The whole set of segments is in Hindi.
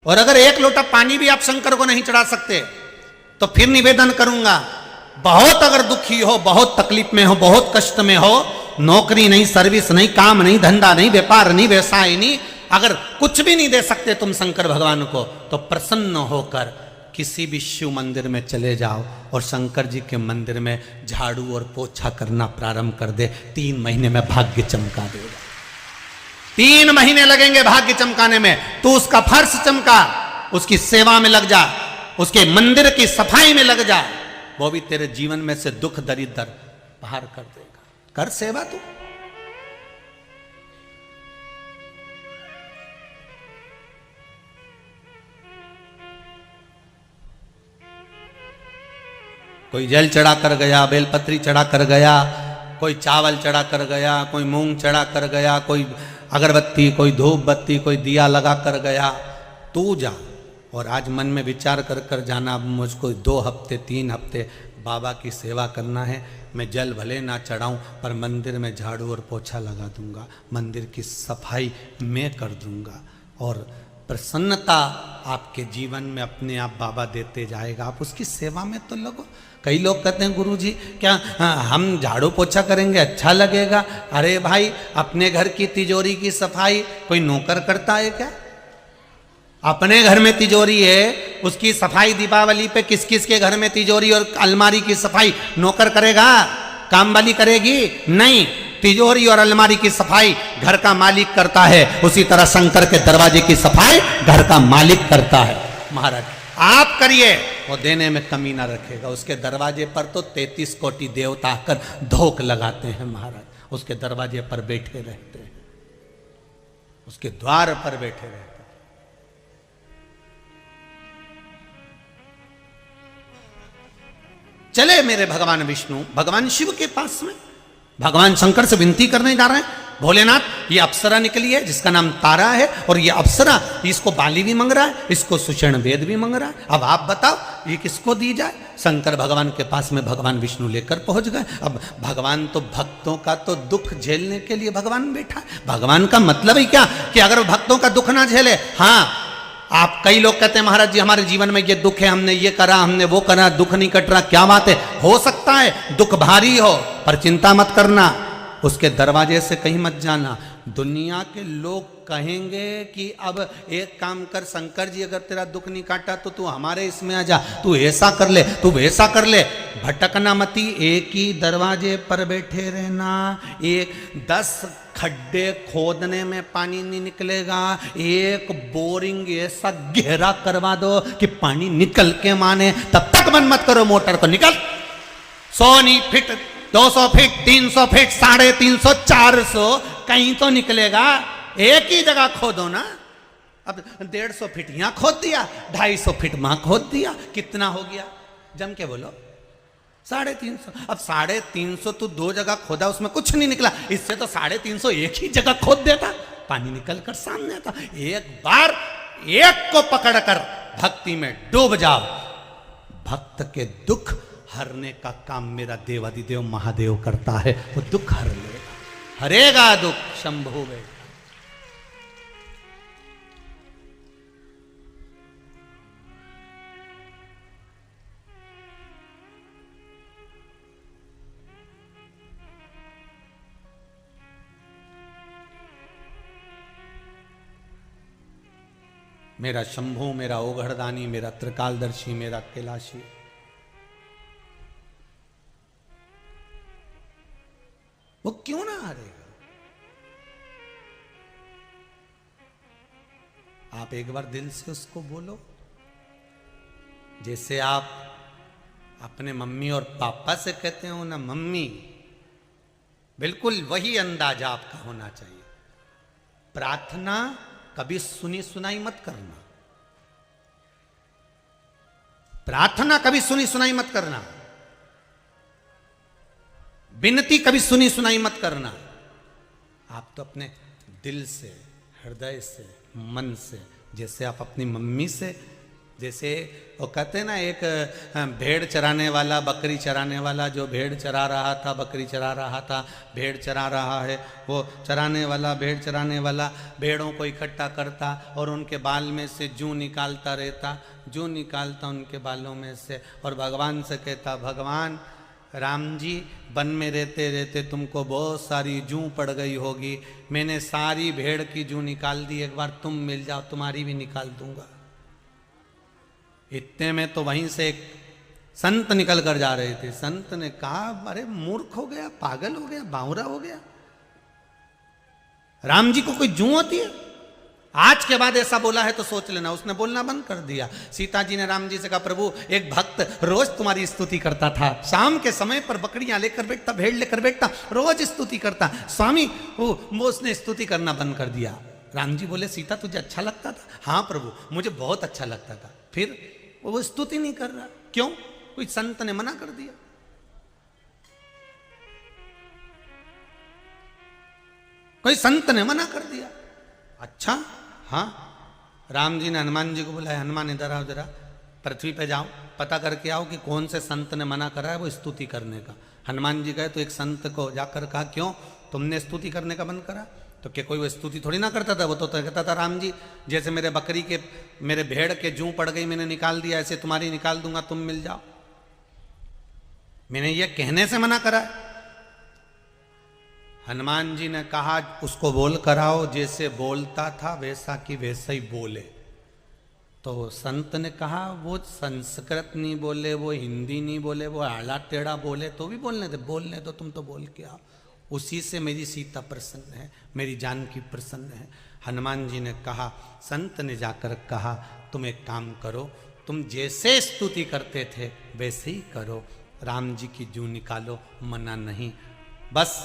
और अगर एक लोटा पानी भी आप शंकर को नहीं चढ़ा सकते तो फिर निवेदन करूंगा, बहुत अगर दुखी हो, बहुत तकलीफ में हो, बहुत कष्ट में हो, नौकरी नहीं, सर्विस नहीं, काम नहीं, धंधा नहीं, व्यापार नहीं, व्यवसाय नहीं, अगर कुछ भी नहीं दे सकते तुम शंकर भगवान को, तो प्रसन्न होकर किसी भी शिव मंदिर में चले जाओ और शंकर जी के मंदिर में झाड़ू और पोछा करना प्रारंभ कर दे। 3 महीने में भाग्य चमका देगा। 3 महीने लगेंगे भाग्य चमकाने में। तू उसका फर्श चमका, उसकी सेवा में लग जा, उसके मंदिर की सफाई में लग जा, वो भी तेरे जीवन में से दुख दरिद्र बाहर कर देगा। कर सेवा तू। कोई जल चढ़ा कर गया, बेलपत्री चढ़ा कर गया, कोई चावल चढ़ा कर गया, कोई मूंग चढ़ा कर गया, कोई अगरबत्ती, कोई धूप बत्ती, कोई दिया लगा कर गया। तू जा और आज मन में विचार कर कर जाना, मुझको 2 हफ्ते 3 हफ्ते बाबा की सेवा करना है। मैं जल भले ना चढ़ाऊं पर मंदिर में झाड़ू और पोछा लगा दूंगा, मंदिर की सफाई मैं कर दूंगा और प्रसन्नता आपके जीवन में अपने आप बाबा देते जाएगा। आप उसकी सेवा में तो लगो। कई लोग कहते हैं गुरुजी क्या हम झाड़ू पोछा करेंगे अच्छा लगेगा? अरे भाई, अपने घर की तिजोरी की सफाई कोई नौकर करता है क्या? अपने घर में तिजोरी है, उसकी सफाई दीपावली पे किस किस के घर में तिजोरी और अलमारी की सफाई नौकर करेगा? काम वाली करेगी? नहीं, तिजोरी और अलमारी की सफाई घर का मालिक करता है। उसी तरह शंकर के दरवाजे की सफाई घर का मालिक करता है। महाराज आप करिए, वो देने में कमी ना रखेगा। उसके दरवाजे पर तो 33 कोटि देवता आकर धोख लगाते हैं महाराज, उसके दरवाजे पर बैठे रहते हैं, उसके द्वार पर बैठे रहते हैं। चले मेरे भगवान विष्णु भगवान शिव के पास में, भगवान शंकर से विनती करने जा रहे हैं, भोलेनाथ ये अप्सरा निकली है जिसका नाम तारा है, और ये अप्सरा इसको बाली भी मांग रहा है, इसको सुषण वेद भी मांग रहा है। अब आप बताओ ये किसको दी जाए? शंकर भगवान के पास में भगवान विष्णु लेकर पहुंच गए। अब भगवान तो भक्तों का तो दुख झेलने के लिए भगवान बैठा है। भगवान का मतलब ही क्या कि अगर भक्तों का दुख ना झेले। हाँ, आप कई लोग कहते हैं महाराज जी हमारे जीवन में ये दुख है, हमने ये करा, हमने वो करा, दुख नहीं कट रहा। क्या बात है, हो सकता है दुख भारी हो, पर चिंता मत करना, उसके दरवाजे से कहीं मत जाना। दुनिया के लोग कहेंगे कि अब एक काम कर शंकर जी, अगर तेरा दुख नहीं काटा तो तू हमारे इसमें आ जा, तू ऐसा कर ले, तू वैसा कर ले। भटकना मती, एक ही दरवाजे पर बैठे रहना। 10 खड्डे खोदने में पानी नहीं निकलेगा, एक बोरिंग ऐसा गहरा करवा दो कि पानी निकल के माने, तब तक बंद मत करो मोटर को। निकल 100 फीट 200 फीट 300 फीट 350 400 कहीं तो निकलेगा। एक ही जगह खोदो ना। अब 150 फीट यहां खोद दिया, 250 फीट वहां खोद दिया, कितना हो गया? जम के बोलो 350। अब 350 तो 2 जगह खोदा, उसमें कुछ नहीं निकला। इससे तो 350 एक ही जगह खोद देता, पानी निकल कर सामने आता। एक बार एक को पकड़कर भक्ति में डूब जाओ, भक्त के दुख हरने का काम मेरा देवादिदेव महादेव करता है। वो दुख हर लेगा, हरेगा दुख शंभु में। मेरा शंभु, मेरा ओघड़दानी, मेरा त्रिकालदर्शी, मेरा कैलाशी, वो क्यों ना हारेगा? आप एक बार दिल से उसको बोलो, जैसे आप अपने मम्मी और पापा से कहते हो ना मम्मी, बिल्कुल वही अंदाजा आपका होना चाहिए। प्रार्थना कभी सुनी सुनाई मत करना, प्रार्थना कभी सुनी सुनाई मत करना, विनती कभी सुनी सुनाई मत करना। आप तो अपने दिल से, हृदय से, मन से, जैसे आप अपनी मम्मी से जैसे वो कहते ना, एक भेड़ चराने वाला, बकरी चराने वाला, जो भेड़ चरा रहा था, बकरी चरा रहा था, भेड़ चरा रहा है, वो चराने वाला, भेड़ चराने वाला भेड़ों को इकट्ठा करता और उनके बाल में से जूं निकालता रहता, जूं निकालता उनके बालों में से, और भगवान से कहता, भगवान राम जी, वन में रहते रहते तुमको बहुत सारी जूं पड़ गई होगी, मैंने सारी भेड़ की जूं निकाल दी, एक बार तुम मिल जाओ, तुम्हारी भी निकाल दूंगा। इतने में तो वहीं से एक संत निकल कर जा रहे थे। संत ने कहा, अरे मूर्ख हो गया, पागल हो गया, बावरा हो गया, राम जी को कोई जूं होती है? आज के बाद ऐसा बोला है तो सोच लेना। उसने बोलना बंद कर दिया। सीता जी ने राम जी से कहा, प्रभु एक भक्त रोज तुम्हारी स्तुति करता था, शाम के समय पर बकरियां लेकर बैठता, भेड़ लेकर बैठता, रोज स्तुति करता, स्वामी वो उसने स्तुति करना बंद कर दिया। राम जी बोले, सीता तुझे अच्छा लगता था? हाँ प्रभु, मुझे बहुत अच्छा लगता था। फिर वो स्तुति नहीं कर रहा, क्यों? कोई संत ने मना कर दिया। कोई संत ने मना कर दिया। अच्छा, हाँ। राम जी ने हनुमान जी को बुलाया, हनुमान इधर आओ, जरा पृथ्वी पे जाओ, पता करके आओ कि कौन से संत ने मना करा है वो स्तुति करने का। हनुमान जी गए तो एक संत को जाकर कहा, क्यों तुमने स्तुति करने का बंद करा? तो क्या कोई वो स्तुति थोड़ी ना करता था, वो तो कहता था, राम जी जैसे मेरे बकरी के, मेरे भेड़ के जूं पड़ गई, मैंने निकाल दिया, ऐसे तुम्हारी निकाल दूंगा, तुम मिल जाओ। मैंने ये कहने से मना करा। हनुमान जी ने कहा, उसको बोल कराओ, जैसे बोलता था वैसा कि वैसा ही बोले। तो संत ने कहा, वो संस्कृत नहीं बोले, वो हिंदी नहीं बोले, वो आड़ा टेढ़ा बोले तो भी बोलने दे, बोलने दो, तुम तो बोल के आओ। उसी से मेरी सीता प्रसन्न है, मेरी जानकी प्रसन्न है। हनुमान जी ने कहा, संत ने जाकर कहा, तुम एक काम करो, तुम जैसे स्तुति करते थे वैसे ही करो, राम जी की जूं निकालो, मना नहीं। बस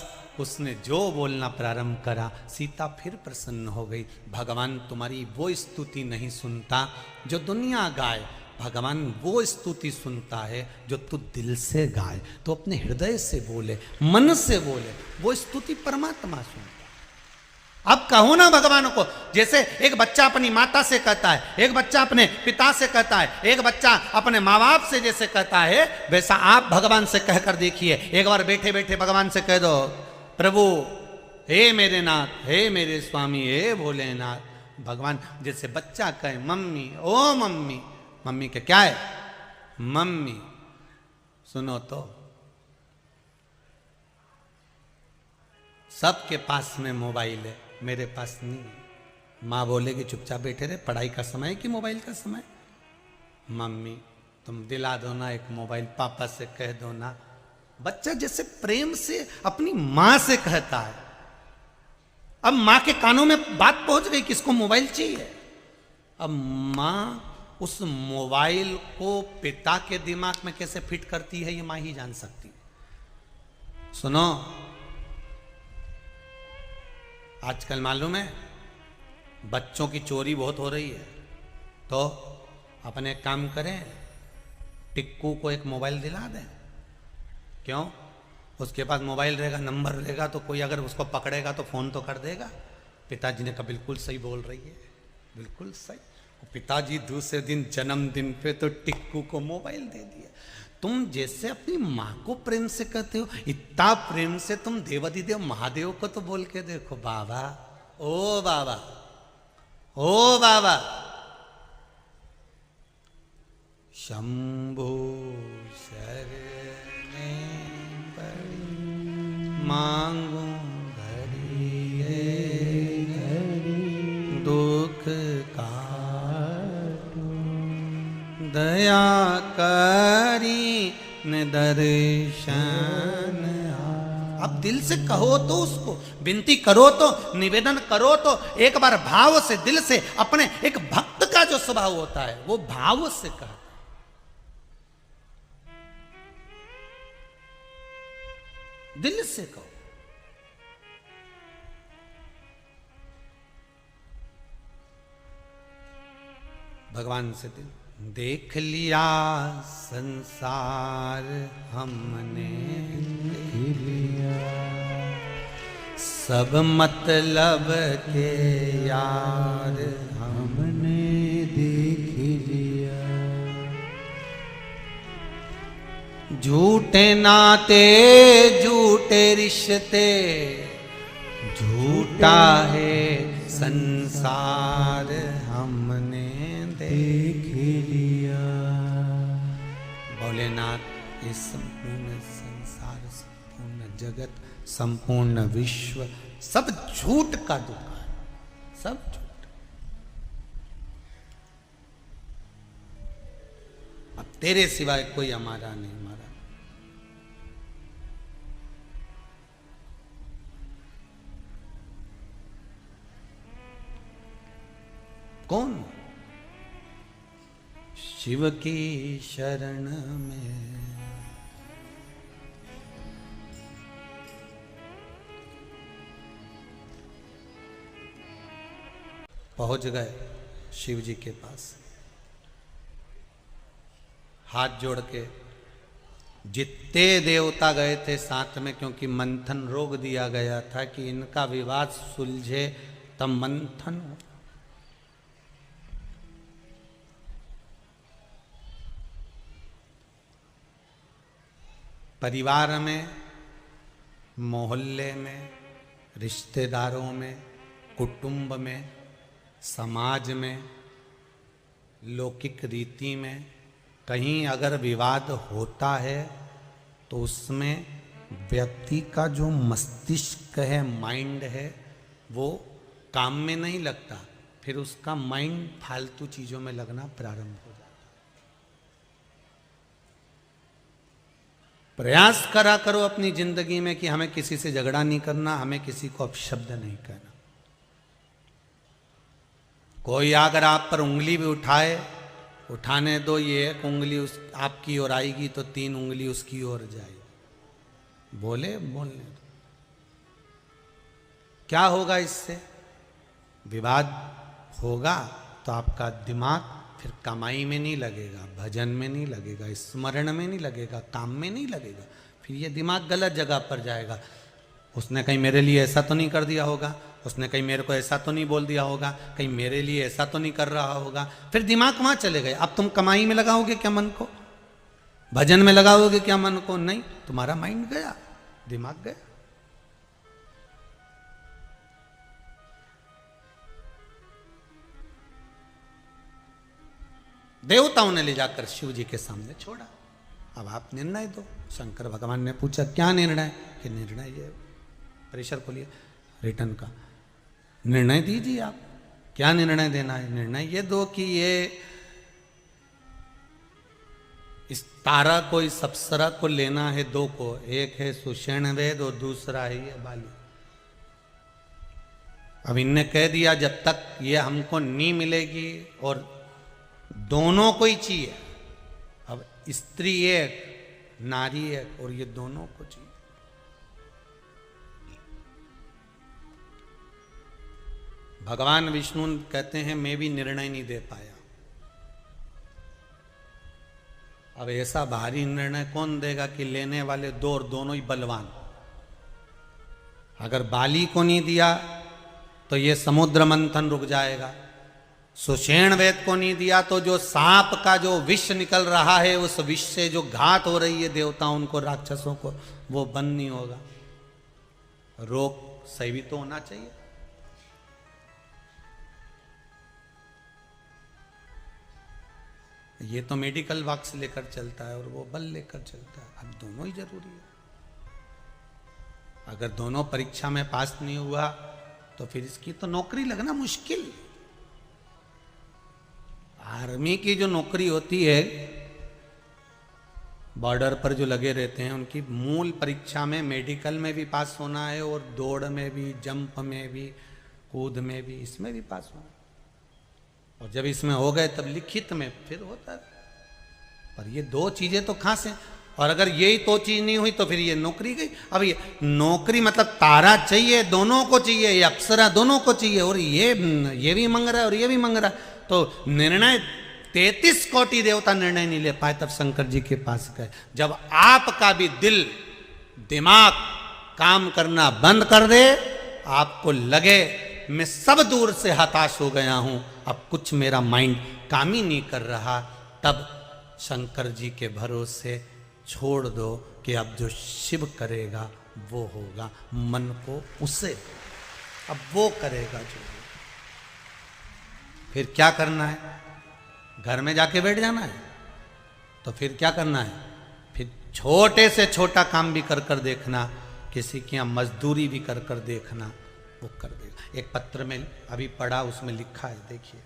उसने जो बोलना प्रारंभ करा, सीता फिर प्रसन्न हो गई। भगवान तुम्हारी वो स्तुति नहीं सुनता जो दुनिया गाए, भगवान वो स्तुति सुनता है जो तू दिल से गाए, तो अपने हृदय से बोले, मन से बोले, वो स्तुति परमात्मा सुनता। अब कहो ना भगवान को, जैसे एक बच्चा अपनी माता से कहता है, एक बच्चा अपने पिता से कहता है, एक बच्चा अपने माँ बाप से जैसे कहता है, वैसा आप भगवान से कहकर देखिए। एक बार बैठे बैठे भगवान से कह दो, प्रभु हे मेरे नाथ, हे मेरे स्वामी, हे भोलेनाथ। भगवान जैसे बच्चा कहे, मम्मी, ओ मम्मी, मम्मी के क्या है? मम्मी। सुनो तो, सबके पास में मोबाइल है, मेरे पास नहीं। माँ बोलेगी चुपचाप बैठे रहे, पढ़ाई का समय है कि मोबाइल का समय? मम्मी तुम दिला दो ना एक मोबाइल, पापा से कह दो ना। बच्चा जैसे प्रेम से अपनी माँ से कहता है। अब माँ के कानों में बात पहुंच गई, किसको मोबाइल चाहिए। अब माँ उस मोबाइल को पिता के दिमाग में कैसे फिट करती है, ये माँ ही जान सकती है। सुनो, आजकल मालूम है बच्चों की चोरी बहुत हो रही है, तो अपन एक काम करें, टिक्कू को एक मोबाइल दिला दें। क्यों? उसके पास मोबाइल रहेगा, नंबर रहेगा, तो कोई अगर उसको पकड़ेगा तो फोन तो कर देगा। पिताजी ने कहा बिल्कुल सही बोल रही है, बिल्कुल सही। पिताजी दूसरे दिन जन्मदिन पे तो टिक्कू को मोबाइल दे दिया। तुम जैसे अपनी माँ को प्रेम से कहते हो, इतना प्रेम से तुम देवाधिदेव महादेव को तो बोल के देखो, बाबा, ओ बाबा, ओ बाबा, शंभो शरणे पड़ी मांगो घड़ी दुख का दया करी न दर्शन। अब दिल से कहो तो, उसको विनती करो तो, निवेदन करो तो, एक बार भाव से, दिल से, अपने एक भक्त का जो स्वभाव होता है वो भाव से कहता है। दिल से कहो। भगवान से दिल, देख लिया संसार हमने, देख लिया सब मतलब के यार हमने, देख लिया झूठे नाते झूठे रिश्ते, झूठा है संसार हमने देख लिया। भोलेनाथ इस संपूर्ण संसार, संपूर्ण जगत, संपूर्ण विश्व सब झूठ का दुकान, सब झूठ। अब तेरे सिवाय कोई हमारा नहीं, हमारा कौन? शिव की शरण में पहुंच गए शिव जी के पास, हाथ जोड़ के। जितने देवता गए थे साथ में, क्योंकि मंथन रोक दिया गया था कि इनका विवाद सुलझे तब मंथन हो। परिवार में, मोहल्ले में, रिश्तेदारों में, कुटुंब में, समाज में, लौकिक रीति में कहीं अगर विवाद होता है तो उसमें व्यक्ति का जो मस्तिष्क है, माइंड है, वो काम में नहीं लगता, फिर उसका माइंड फालतू चीज़ों में लगना प्रारंभ हो जाता। प्रयास करा करो अपनी जिंदगी में कि हमें किसी से झगड़ा नहीं करना, हमें किसी को अपशब्द नहीं कहना। कोई अगर आप पर उंगली भी उठाए, उठाने दो, ये एक उंगली उस आपकी ओर आएगी तो 3 उंगली उसकी ओर जाएगी। बोले बोलने दो। क्या होगा इससे? विवाद होगा तो आपका दिमाग फिर कमाई में नहीं लगेगा, भजन में नहीं लगेगा, स्मरण में नहीं लगेगा, काम में नहीं लगेगा, फिर ये दिमाग गलत जगह पर जाएगा। उसने कहीं मेरे लिए ऐसा तो नहीं कर दिया होगा, उसने कहीं मेरे को ऐसा तो नहीं बोल दिया होगा, कहीं मेरे लिए ऐसा तो नहीं कर रहा होगा, फिर दिमाग वहां चले गए। अब तुम कमाई में लगाओगे क्या मन को? भजन में लगाओगे क्या मन को? नहीं, तुम्हारा माइंड गया, दिमाग गया। देवताओं ने ले जाकर शिव जी के सामने छोड़ा। अब आप निर्णय दो। शंकर भगवान ने पूछा क्या निर्णय? कि निर्णय ये, प्रेशर खोलिए रिटर्न का, निर्णय दीजिए आप, क्या निर्णय देना है? निर्णय ये दो कि ये इस तारा को, इस अप्सरा को लेना है 2 को, एक है सुषेण वेद और दूसरा है ये बाली। अब इनने कह दिया जब तक ये हमको नहीं मिलेगी, और दोनों को ही चाहिए। अब स्त्री एक, नारी एक, और ये दोनों को चाहिए। भगवान विष्णु कहते हैं मैं भी निर्णय नहीं दे पाया। अब ऐसा भारी निर्णय कौन देगा कि लेने वाले 2 और दोनों ही बलवान। अगर बाली को नहीं दिया तो ये समुद्र मंथन रुक जाएगा। सुषेण वेद को नहीं दिया तो जो सांप का जो विष निकल रहा है, उस विष से जो घात हो रही है देवताओं को, राक्षसों को, वो बंद नहीं होगा। रोग सही भी तो होना चाहिए। ये तो मेडिकल बॉक्स लेकर चलता है और वो बल लेकर चलता है। अब दोनों ही जरूरी है। अगर दोनों परीक्षा में पास नहीं हुआ तो फिर इसकी तो नौकरी लगना मुश्किल। आर्मी की जो नौकरी होती है, बॉर्डर पर जो लगे रहते हैं, उनकी मूल परीक्षा में मेडिकल में भी पास होना है, और दौड़ में भी, जंप में भी, कूद में भी, इसमें भी पास होना है। और जब इसमें हो गए तब लिखित में फिर होता है। पर ये 2 चीजें तो खास हैं, और अगर यही 2 चीज नहीं हुई तो फिर ये नौकरी गई। अब ये नौकरी मतलब तारा चाहिए, दोनों को चाहिए, ये अप्सरा दोनों को चाहिए, और ये भी मांग रहा है और ये भी मांग रहा है। तो निर्णय 33 कोटि देवता निर्णय नहीं ले पाए, तब शंकर जी के पास गए। जब आपका भी दिल दिमाग काम करना बंद कर दे, आपको लगे मैं सब दूर से हताश हो गया हूं, अब कुछ मेरा माइंड काम ही नहीं कर रहा, तब शंकर जी के भरोसे छोड़ दो कि अब जो शिव करेगा वो होगा, मन को उसे अब वो करेगा जो होगा। फिर क्या करना है? घर में जाके बैठ जाना है? तो फिर क्या करना है? फिर छोटे से छोटा काम भी कर कर देखना, किसी की यहाँ मजदूरी भी कर कर देखना, वो कर देगा। एक पत्र में अभी पढ़ा, उसमें लिखा है, देखिए।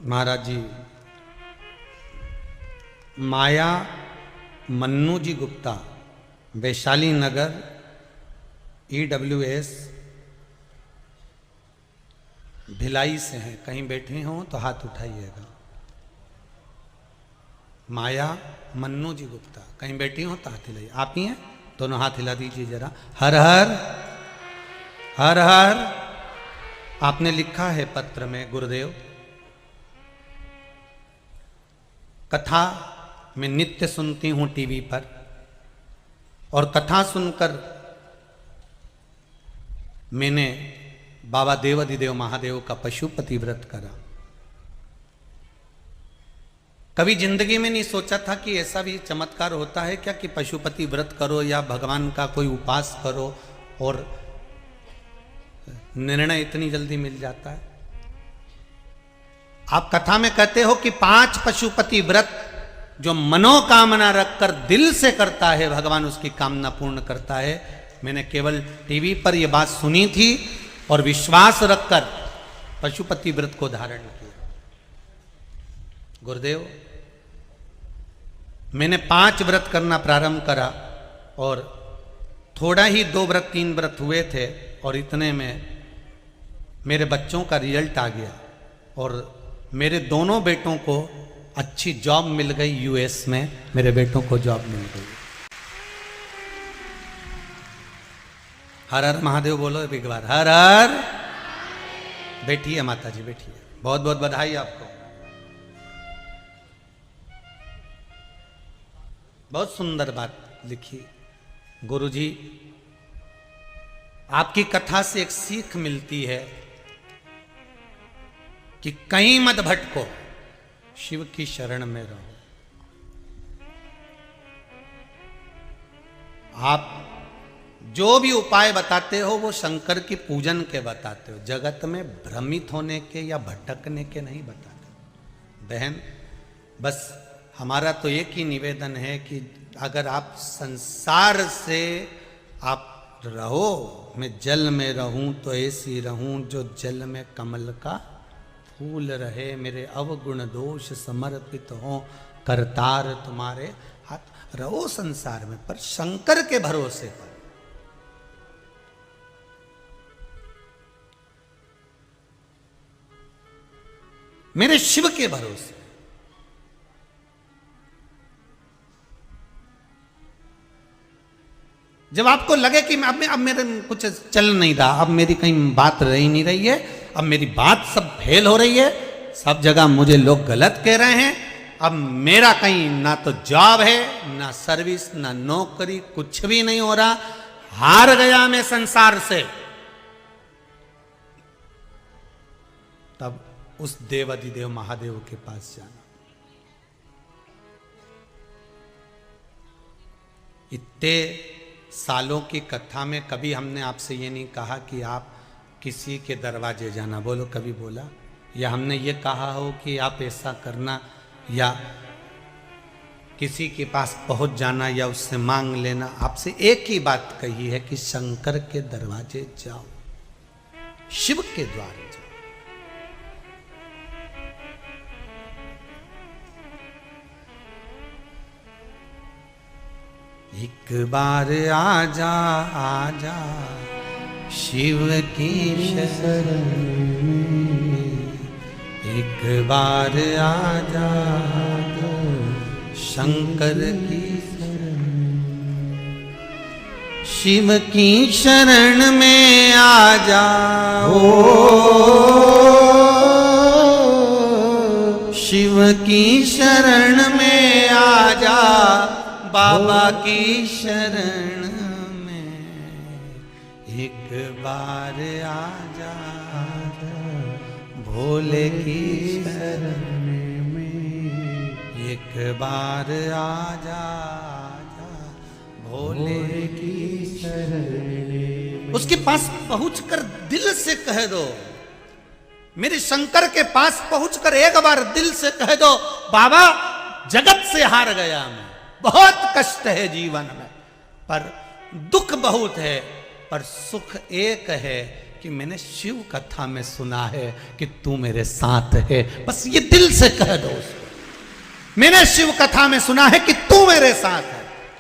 महाराज जी, माया मन्नू जी गुप्ता, वैशाली नगर, EWS भिलाई से हैं। कहीं बैठे हों तो हाथ उठाइएगा। माया मन्नू जी गुप्ता, कहीं बैठी हो तो हाथ हिलाइए। आप ही हैं? दोनों हाथ हिला दीजिए जरा। हर हर हर हर। आपने लिखा है पत्र में, गुरुदेव कथा मैं नित्य सुनती हूं टीवी पर, और कथा सुनकर मैंने बाबा देवाधिदेव महादेव का पशुपति व्रत करा। कभी जिंदगी में नहीं सोचा था कि ऐसा भी चमत्कार होता है क्या कि पशुपति व्रत करो या भगवान का कोई उपास करो और निर्णय इतनी जल्दी मिल जाता है। आप कथा में कहते हो कि 5 पशुपति व्रत जो मनोकामना रखकर दिल से करता है, भगवान उसकी कामना पूर्ण करता है। मैंने केवल टीवी पर यह बात सुनी थी और विश्वास रखकर पशुपति व्रत को धारण किया। गुरुदेव, मैंने 5 व्रत करना प्रारंभ करा और थोड़ा ही 2 व्रत 3 व्रत हुए थे और इतने में मेरे बच्चों का रिजल्ट आ गया और मेरे दोनों बेटों को अच्छी जॉब मिल गई। US में मेरे बेटों को जॉब मिल गई। हर हर महादेव बोलो एक बार, हर हर। बैठिए माता जी, बैठिए। बहुत बहुत बधाई आपको। बहुत सुंदर बात लिखी गुरुजी। आपकी कथा से एक सीख मिलती है कि कहीं मत भटको, शिव की शरण में रहो। आप जो भी उपाय बताते हो वो शंकर की पूजन के बताते हो, जगत में भ्रमित होने के या भटकने के नहीं बताते। बहन, बस हमारा तो एक ही निवेदन है कि अगर आप संसार से आप रहो, मैं जल में रहूं तो ऐसी रहूं जो जल में कमल का फूल रहे, मेरे अवगुण दोष समर्पित हो, करतार तुम्हारे हाथ। रहो संसार में, पर शंकर के भरोसे पर। मेरे शिव के भरोसे। जब आपको लगे कि अब मेरे कुछ चल नहीं रहा, अब मेरी कहीं बात रही नहीं रही है, अब मेरी बात सब फेल हो रही है, सब जगह मुझे लोग गलत कह रहे हैं, अब मेरा कहीं ना तो जॉब है, ना सर्विस, ना नौकरी, कुछ भी नहीं हो रहा, हार गया मैं संसार से, तब उस देवाधिदेव महादेव के पास जाना। इतने सालों की कथा में कभी हमने आपसे ये नहीं कहा कि आप किसी के दरवाजे जाना, बोलो कभी बोला? या हमने ये कहा हो कि आप ऐसा करना, या किसी के पास पहुंच जाना या उससे मांग लेना। आपसे एक ही बात कही है कि शंकर के दरवाजे जाओ, शिव के द्वार जाओ। एक बार आजा आजा शिव की शरण में, एक बार आजा शंकर की शरण में, शिव की शरण में आजा। ओ शिव की शरण में आ जा, बाबा की शरण में एक बार आ जा, भोले की शरण में एक बार आ जा, भोले की शरण में। उसके पास पहुंचकर दिल से कह दो, मेरे शंकर के पास पहुंचकर एक बार दिल से कह दो, बाबा जगत से हार गया मैं, बहुत कष्ट है जीवन में, पर दुख बहुत है, पर सुख एक है कि मैंने शिव कथा में सुना है कि तू मेरे साथ है। बस ये दिल से कह दो उसको, मैंने शिव कथा में सुना है कि तू मेरे साथ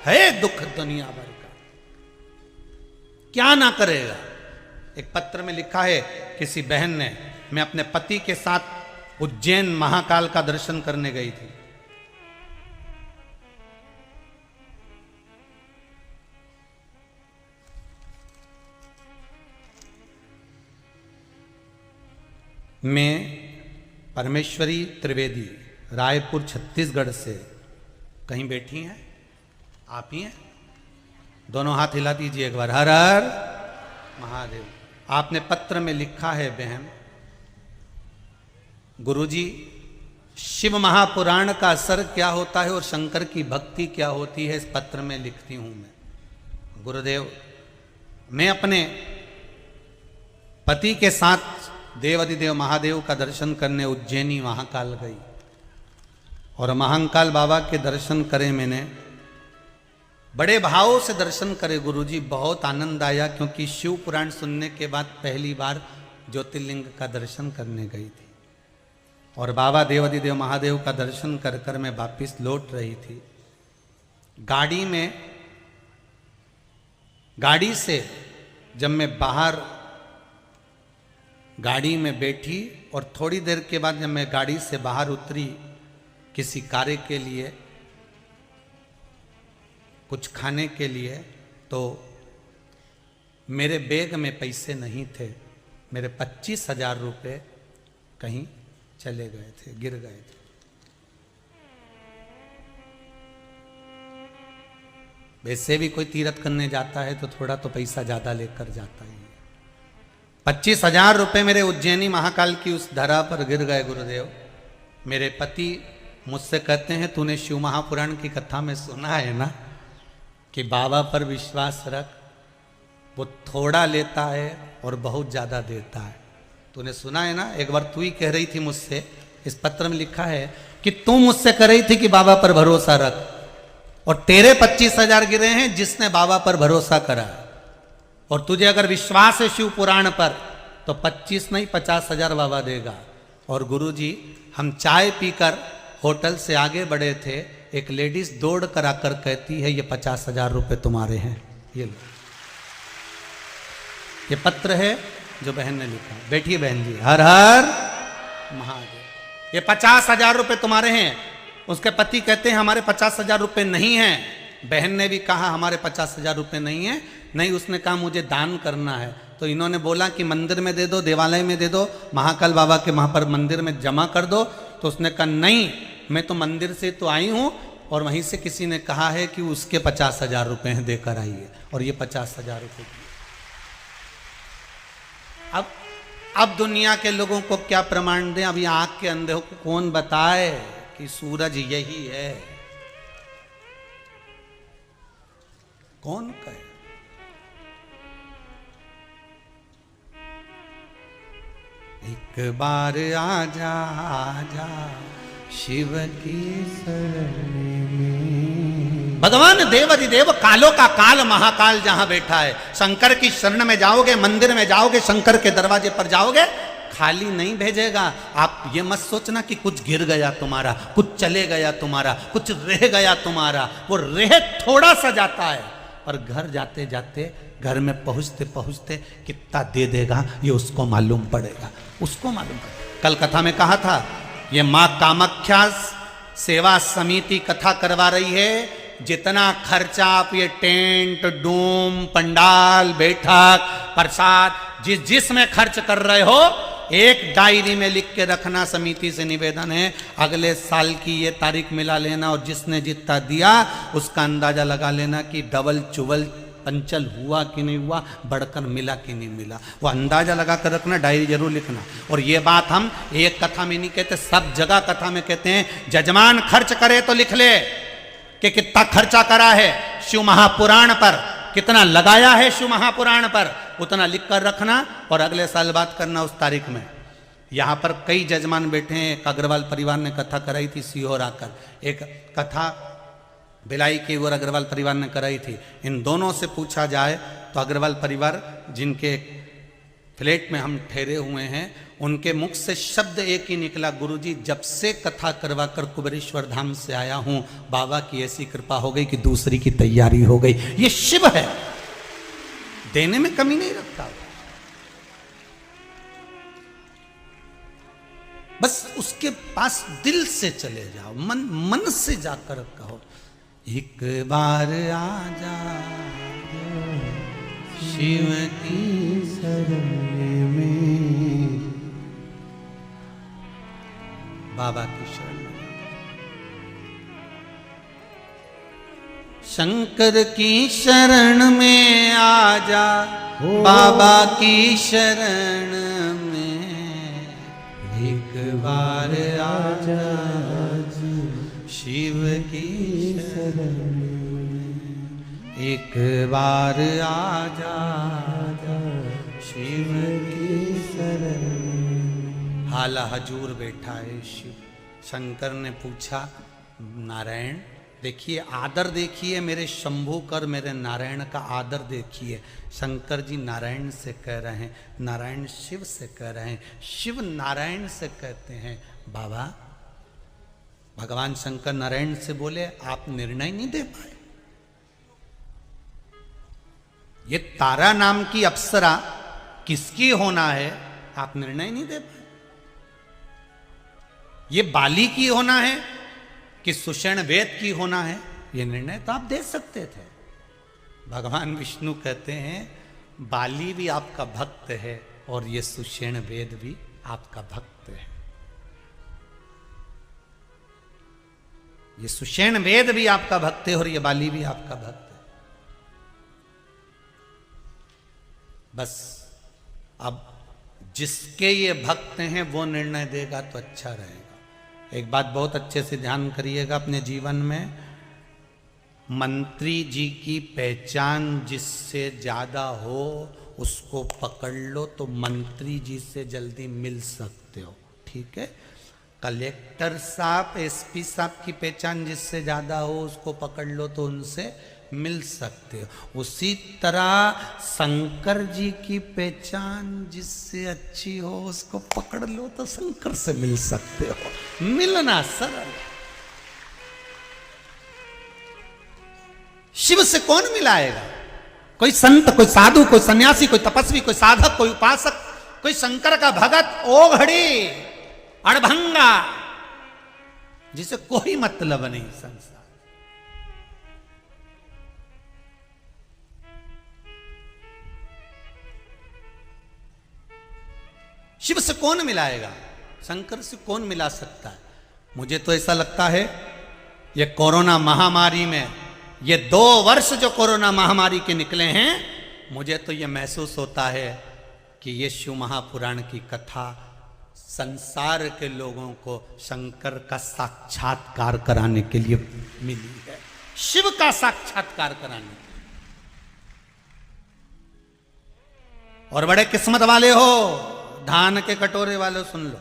है दुख दुनिया भर का, क्या ना करेगा। एक पत्र में लिखा है किसी बहन ने, मैं अपने पति के साथ उज्जैन महाकाल का दर्शन करने गई थी। मैं परमेश्वरी त्रिवेदी रायपुर छत्तीसगढ़ से, कहीं बैठी हैं आप ही हैं, दोनों हाथ हिला दीजिए एक बार, हर हर महादेव। आपने पत्र में लिखा है बहन, गुरुजी शिव महापुराण का असर क्या होता है और शंकर की भक्ति क्या होती है, इस पत्र में लिखती हूं मैं। गुरुदेव, मैं अपने पति के साथ देवाधिदेव महादेव का दर्शन करने उज्जैनी महाकाल गई और महाकाल बाबा के दर्शन करे मैंने, बड़े भाव से दर्शन करे गुरुजी, बहुत आनंद आया, क्योंकि शिव पुराण सुनने के बाद पहली बार ज्योतिर्लिंग का दर्शन करने गई थी और बाबा देवाधिदेव महादेव का दर्शन कर कर मैं वापिस लौट रही थी। गाड़ी से जब मैं बाहर गाड़ी में बैठी और थोड़ी देर के बाद जब मैं गाड़ी से बाहर उतरी किसी कार्य के लिए, कुछ खाने के लिए, तो मेरे बैग में पैसे नहीं थे, मेरे 25,000 रुपये कहीं चले गए थे, गिर गए थे। वैसे भी कोई तीर्थ करने जाता है तो थोड़ा तो पैसा ज्यादा लेकर जाता है। 25,000 रुपये मेरे उज्जैनी महाकाल की उस धरा पर गिर गए गुरुदेव। मेरे पति मुझसे कहते हैं, तूने शिव महापुराण की कथा में सुना है ना कि बाबा पर विश्वास रख, वो थोड़ा लेता है और बहुत ज्यादा देता है। तूने सुना है ना, एक बार तू ही कह रही थी मुझसे, इस पत्र में लिखा है कि तू मुझसे कह रही थी कि बाबा पर भरोसा रख, और तेरे 25,000 गिरे हैं जिसने बाबा पर भरोसा करा, और तुझे अगर विश्वास है शिव पुराण पर तो 25 नहीं 50,000 बाबा देगा। और गुरुजी, हम चाय पीकर होटल से आगे बढ़े थे, एक लेडीज दौड़ कर आकर कहती है, ये 50,000 रुपये तुम्हारे हैं, ये लो। ये पत्र है जो बहन ने लिखा। बैठिए बहन जी, हर हर महादेव। ये 50,000 रुपये तुम्हारे हैं। उसके पति कहते हैं, हमारे 50,000 रुपये नहीं हैं। बहन ने भी कहा, हमारे 50,000 रुपये नहीं है। नहीं, उसने कहा मुझे दान करना है। तो इन्होंने बोला कि मंदिर में दे दो, देवालय में दे दो, महाकाल बाबा के वहाँ पर मंदिर में जमा कर दो। तो उसने कहा नहीं, मैं तो मंदिर से तो आई हूँ और वहीं से किसी ने कहा है कि उसके 50,000 रुपये देकर आइए, और ये 50,000 रुपये। अब दुनिया के लोगों को क्या प्रमाण दें? अभी आंख के अंधे को कौन बताए कि सूरज यही है? कौन कहे? एक बार आजा आजा शिव की शरण में। भगवान देवाधिदेव कालों का काल महाकाल जहां बैठा है, शंकर की शरण में जाओगे, मंदिर में जाओगे, शंकर के दरवाजे पर जाओगे, खाली नहीं भेजेगा। आप ये मत सोचना कि कुछ गिर गया तुम्हारा, कुछ चले गया तुम्हारा, कुछ रह गया तुम्हारा। वो रह थोड़ा सा जाता है, पर घर जाते जाते, घर में पहुंचते पहुंचते कितना दे देगा ये उसको मालूम पड़ेगा, उसको मालूम पड़ेगा। कल कथा में कहा था, ये माँ कामाख्या सेवा समिति कथा करवा रही है। जितना खर्चा आप ये टेंट, डोम, पंडाल, बैठक, प्रसाद जिस में खर्च कर रहे हो, एक डायरी में लिख के रखना, समिति से निवेदन है, अगले साल की ये तारीख मिला लेना और जिसने जितना दिया उसका अंदाजा लगा लेना कि डबल चुबल पंचल हुआ कि नहीं हुआ, बढ़कर मिला कि नहीं मिला, वो अंदाजा लगा कर रखना, डायरी जरूर लिखना। और ये बात हम एक कथा में नहीं कहते, सब जगह कथा में कहते हैं, जजमान खर्च करे तो लिख ले कि कितना खर्चा करा है शिव महापुराण पर, कितना लगाया है शिव महापुराण पर, उतना लिख कर रखना और अगले साल बात करना उस तारीख में। यहाँ पर कई जजमान बैठे हैं, एक अग्रवाल परिवार ने कथा कराई थी सीहोर आकर, एक कथा भिलाई की और अग्रवाल परिवार ने कराई थी। इन दोनों से पूछा जाए तो अग्रवाल परिवार जिनके फ्लैट में हम ठहरे हुए हैं, उनके मुख से शब्द एक ही निकला, गुरुजी जब से कथा करवा कर कुबेरेश्वर धाम से आया हूं, बाबा की ऐसी कृपा हो गई कि दूसरी की तैयारी हो गई। ये शिव है, देने में कमी नहीं रखता, बस उसके पास दिल से चले जाओ, मन से जाकर कहो, एक बार आजा शिव की शरण में, बाबा की शरण में, शंकर की शरण में आजा, बाबा की शरण में, एक बार आजा शिव की शरण में, एक बार आजा शिव की शरण में। हाला हजूर बैठा है शिव। शंकर ने पूछा, नारायण देखिए, आदर देखिए, मेरे शंभू कर मेरे नारायण का आदर देखिए। शंकर जी नारायण से कह रहे हैं, नारायण शिव से कह रहे हैं, शिव नारायण से कहते हैं। बाबा, भगवान शंकर नारायण से बोले, आप निर्णय नहीं दे पाए, ये तारा नाम की अप्सरा किसकी होना है, आप निर्णय नहीं दे पाए। ये बाली की होना है कि सुषेण वेद की होना है, ये निर्णय तो आप दे सकते थे। भगवान विष्णु कहते हैं, बाली भी आपका भक्त है और ये सुषेण वेद भी आपका भक्त है। ये सुषेण वेद भी आपका भक्त है और ये बाली भी आपका भक्त है। बस अब जिसके ये भक्त हैं वो निर्णय देगा तो अच्छा रहेगा। एक बात बहुत अच्छे से ध्यान करिएगा अपने जीवन में, मंत्री जी की पहचान जिससे ज्यादा हो उसको पकड़ लो तो मंत्री जी से जल्दी मिल सकते हो, ठीक है। कलेक्टर साहब, एसपी साहब की पहचान जिससे ज्यादा हो उसको पकड़ लो तो उनसे मिल सकते हो। उसी तरह शंकर जी की पहचान जिससे अच्छी हो उसको पकड़ लो तो शंकर से मिल सकते हो। मिलना सरल। शिव से कौन मिलाएगा? कोई संत, कोई साधु, कोई सन्यासी, कोई तपस्वी, कोई साधक, कोई उपासक, कोई शंकर का भगत, ओघड़ी, अड़भंगा, जिसे कोई मतलब नहीं संसार। शिव से कौन मिलाएगा? शंकर से कौन मिला सकता है? मुझे तो ऐसा लगता है ये कोरोना महामारी में, ये 2 वर्ष जो कोरोना महामारी के निकले हैं, मुझे तो ये महसूस होता है कि ये शिव महापुराण की कथा संसार के लोगों को शंकर का साक्षात्कार कराने के लिए मिली है, शिव का साक्षात्कार कराने के लिए। और बड़े किस्मत वाले हो, धान के कटोरे वालों सुन लो,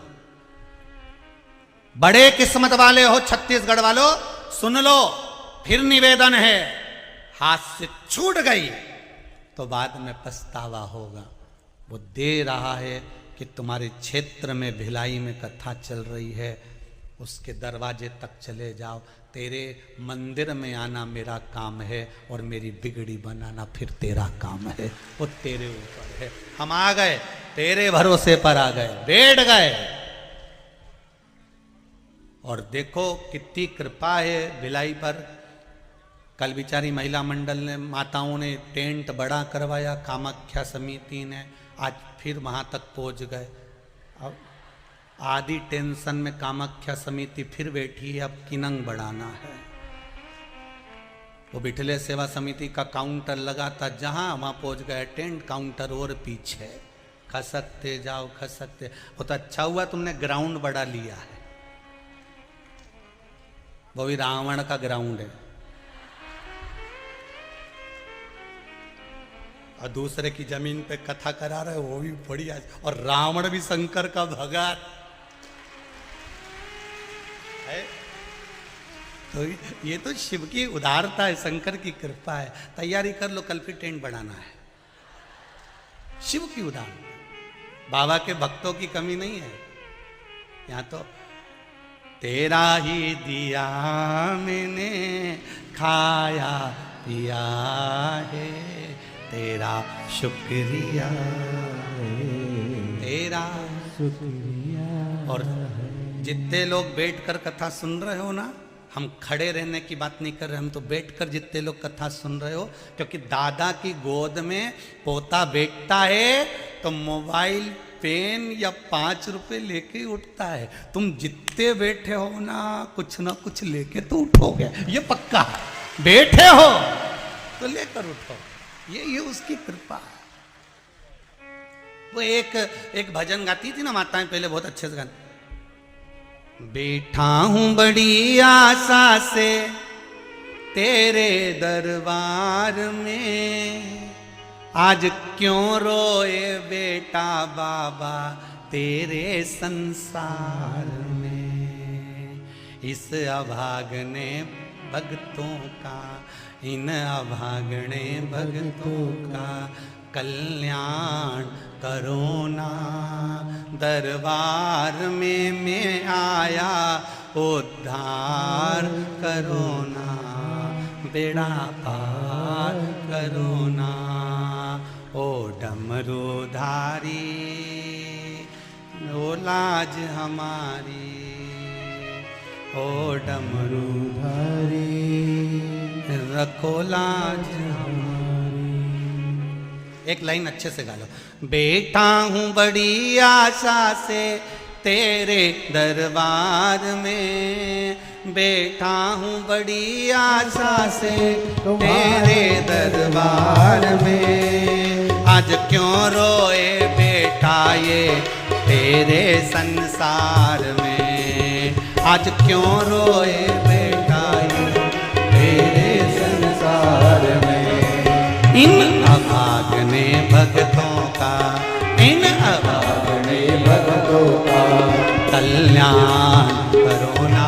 बड़े किस्मत वाले हो छत्तीसगढ़ वालों सुन लो, फिर निवेदन है, हाथ से छूट गई तो बाद में पछतावा होगा। वो दे रहा है कि तुम्हारे क्षेत्र में भिलाई में कथा चल रही है, उसके दरवाजे तक चले जाओ। तेरे मंदिर में आना मेरा काम है और मेरी बिगड़ी बनाना फिर तेरा काम है, वो तेरे ऊपर है। हम आ गए, तेरे भरोसे पर आ गए, बैठ गए। और देखो कितनी कृपा है भिलाई पर। कल बिचारी महिला मंडल ने, माताओं ने टेंट बड़ा करवाया, कामाख्या समिति ने, आज फिर वहां तक पहुंच गए। अब आदि टेंशन में कामाख्या समिति फिर बैठी है, अब किनंग बढ़ाना है। वो बिठले सेवा समिति का काउंटर लगा था, जहां वहां पहुंच गए टेंट काउंटर और पीछे, खसकते जाओ खसकते। वो तो अच्छा हुआ तुमने ग्राउंड बड़ा लिया है, वो भी रावण का ग्राउंड है, और दूसरे की जमीन पे कथा करा रहे वो भी बढ़िया, और रावण भी शंकर का भगत है। तो ये तो शिव की उदारता है, शंकर की कृपा है। तैयारी कर लो, कल फिर टेंट बढ़ाना है। शिव की उदारता, बाबा के भक्तों की कमी नहीं है यहां तो। तेरा ही दिया मैंने खाया पिया है, तेरा शुक्रिया तेरा शुक्रिया। और जितने लोग बैठकर कथा सुन रहे हो ना, हम खड़े रहने की बात नहीं कर रहे, हम तो बैठकर जितने लोग कथा सुन रहे हो, क्योंकि दादा की गोद में पोता बैठता है तो मोबाइल पेन या 5 रुपए लेके उठता है। तुम जितने बैठे हो ना कुछ लेके तो उठोगे, ये पक्का। बैठे हो तो लेकर उठो, ये उसकी कृपा है। वो एक भजन गाती थी ना माताएं पहले, बहुत अच्छे से गाती। बैठा हूं बड़ी आशा से तेरे दरबार में, आज क्यों रोए बेटा बाबा तेरे संसार में। इस अभागने भक्तों का, इन अभागने भक्तों का कल्याण करो ना। दरबार में मैं आया उद्धार करो ना, बेड़ा पार करो ना। ओ डमरूधारी ओ लाज हमारी, ओ डमरूधारी रखो लाज हमारी। एक लाइन अच्छे से गा लो। बैठा हूँ बड़ी आशा से तेरे दरबार में, बैठा हूँ बड़ी आशा से तेरे दरबार में। आज क्यों रोए बेटा ये तेरे संसार में, आज क्यों रोए बेटा ये तेरे संसार में। इन अभागने भक्तों का, इन अभागने भक्तों का कल्याण करो ना।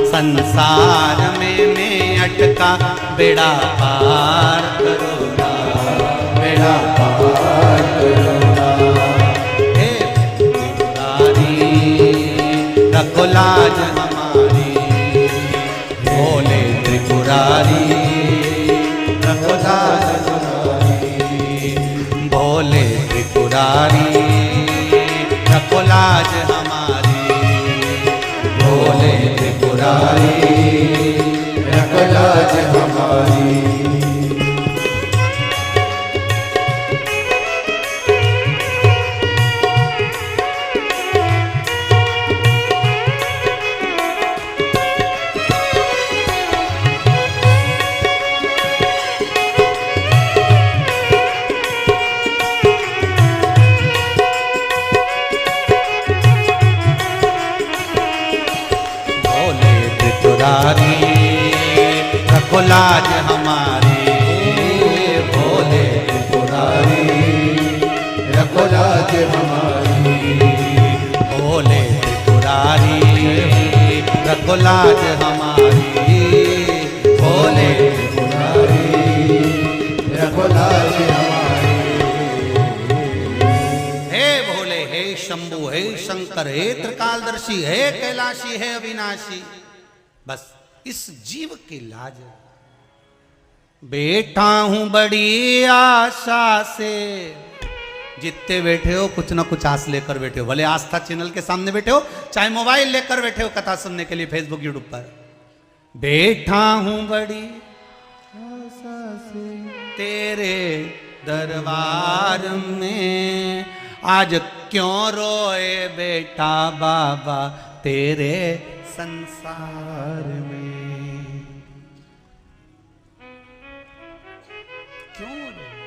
संसार में मैं अटका बेड़ा पार करो ना, बेड़ा पार करो ना। हे त्रिपुरारी रखो लाज हमारी, भोले त्रिपुरारी रखो लाज हमारी, भोले त्रिपुरारी रखो लाज हमारी, भोले त्रिपुरारी रखो लाज हमारी। रखो लाज हमारी, भोले त्रिपुरारी रखो लाज हमारी, भोले त्रिपुरारी रखो लाज हमारी, भोले त्रिपुरारी रखो लाज हमारी। हे भोले, हे शंभु, हे शंकर, हे त्रिकालदर्शी, हे कैलाशी, हे अविनाशी, बस इस जीव की लाज। बैठा हूं बड़ी आशा से, जितने बैठे हो कुछ ना कुछ आस लेकर बैठे हो, भले आस्था चैनल के सामने बैठे हो, चाहे मोबाइल लेकर बैठे हो कथा सुनने के लिए फेसबुक यूट्यूब पर। बैठा हूं बड़ी आशा से तेरे दरबार में, आज क्यों रोए बेटा बाबा तेरे संसार में, क्यों रोए?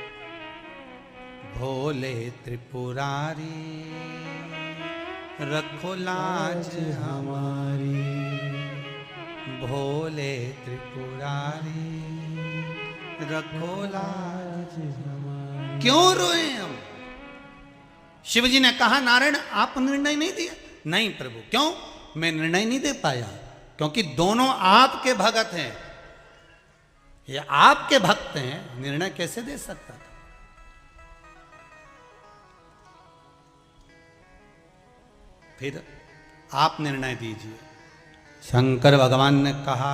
भोले त्रिपुरारी रखो लाज हमारी, भोले त्रिपुरारी रखो लाज हमारी। क्यों रोए हम? शिव जी ने कहा नारायण आप निर्णय नहीं दिया। नहीं प्रभु, क्यों? मैं निर्णय नहीं दे पाया क्योंकि दोनों आपके भगत हैं, ये आपके भक्त हैं, निर्णय कैसे दे सकता था? फिर आप निर्णय दीजिए। शंकर भगवान ने कहा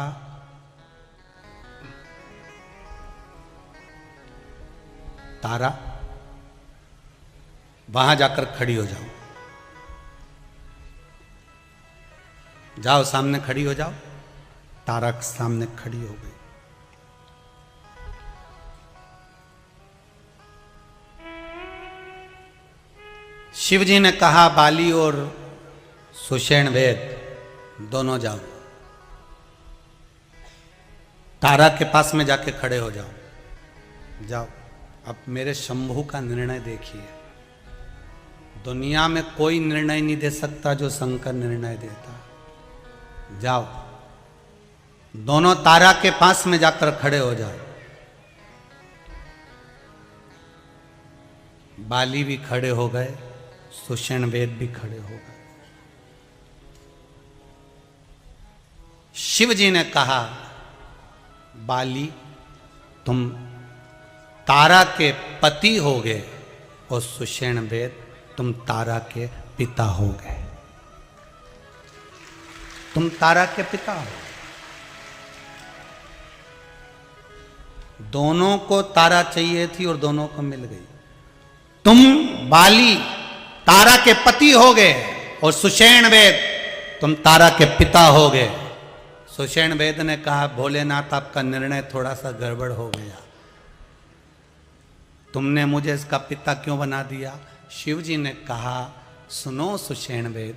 तारा वहां जाकर खड़ी हो जाओ, जाओ सामने खड़ी हो जाओ। तारा सामने खड़ी हो गई। शिव जी ने कहा बाली और सुषेण वेद दोनों जाओ, तारा के पास में जाके खड़े हो जाओ। जाओ, अब मेरे शंभू का निर्णय देखिए। दुनिया में कोई निर्णय नहीं दे सकता जो शंकर निर्णय देता। जाओ, दोनों तारा के पास में जाकर खड़े हो जाओ। बाली भी खड़े हो गए, सुषेण वेद भी खड़े हो गए। शिव जी ने कहा बाली तुम तारा के पति हो गए और सुषेण वेद तुम तारा के पिता हो गए। तुम तारा के पिता हो। दोनों को तारा चाहिए थी और दोनों को मिल गई। तुम बाली तारा के पति हो गए और सुषेण वेद तुम तारा के पिता हो गए। सुषेण वेद ने कहा भोलेनाथ आपका निर्णय थोड़ा सा गड़बड़ हो गया, तुमने मुझे इसका पिता क्यों बना दिया? शिव जी ने कहा सुनो सुषेण वेद,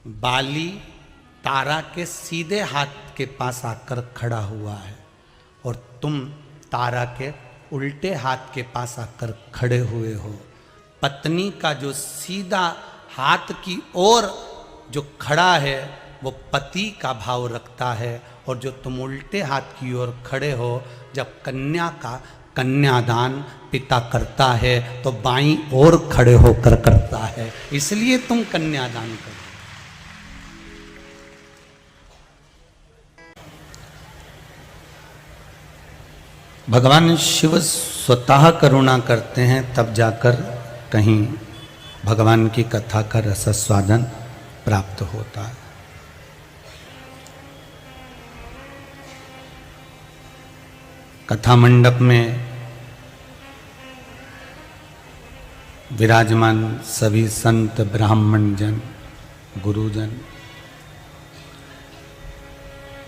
बाली तारा के सीधे हाथ के पास आकर खड़ा हुआ है और तुम तारा के उल्टे हाथ के पास आकर खड़े हुए हो। पत्नी का जो सीधा हाथ की ओर जो खड़ा है वो पति का भाव रखता है और जो तुम उल्टे हाथ की ओर खड़े हो, जब कन्या का कन्यादान पिता करता है तो बाईं ओर खड़े होकर करता है, इसलिए तुम कन्यादान करो। भगवान शिव स्वतः करुणा करते हैं तब जाकर कहीं भगवान की कथा का रसास्वादन प्राप्त होता है। कथा मंडप में विराजमान सभी संत ब्राह्मण जन, गुरुजन,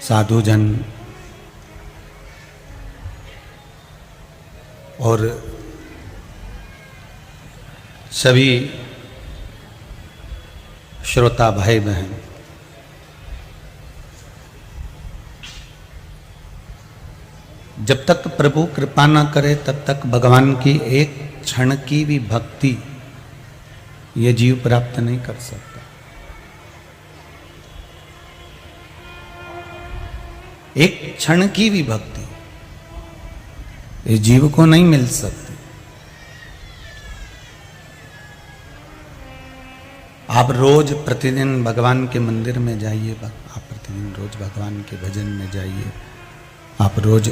साधुजन और सभी श्रोता भाई बहन जब तक प्रभु कृपा न करे तब तक भगवान की एक क्षण की भी भक्ति ये जीव प्राप्त नहीं कर सकता। एक क्षण की भी भक्ति इस जीव को नहीं मिल सकती। आप रोज प्रतिदिन भगवान के मंदिर में जाइए, आप प्रतिदिन रोज भगवान के भजन में जाइए, आप रोज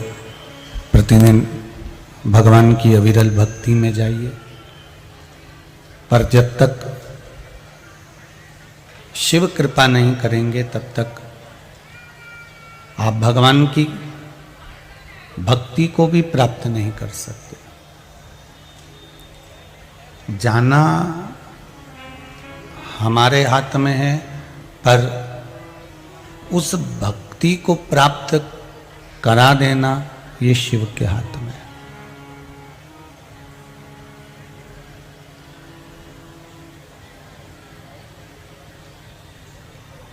प्रतिदिन भगवान की अविरल भक्ति में जाइए, पर जब तक शिव कृपा नहीं करेंगे तब तक आप भगवान की भक्ति को भी प्राप्त नहीं कर सकते। जाना हमारे हाथ में है, पर उस भक्ति को प्राप्त करा देना ये शिव के हाथ में है।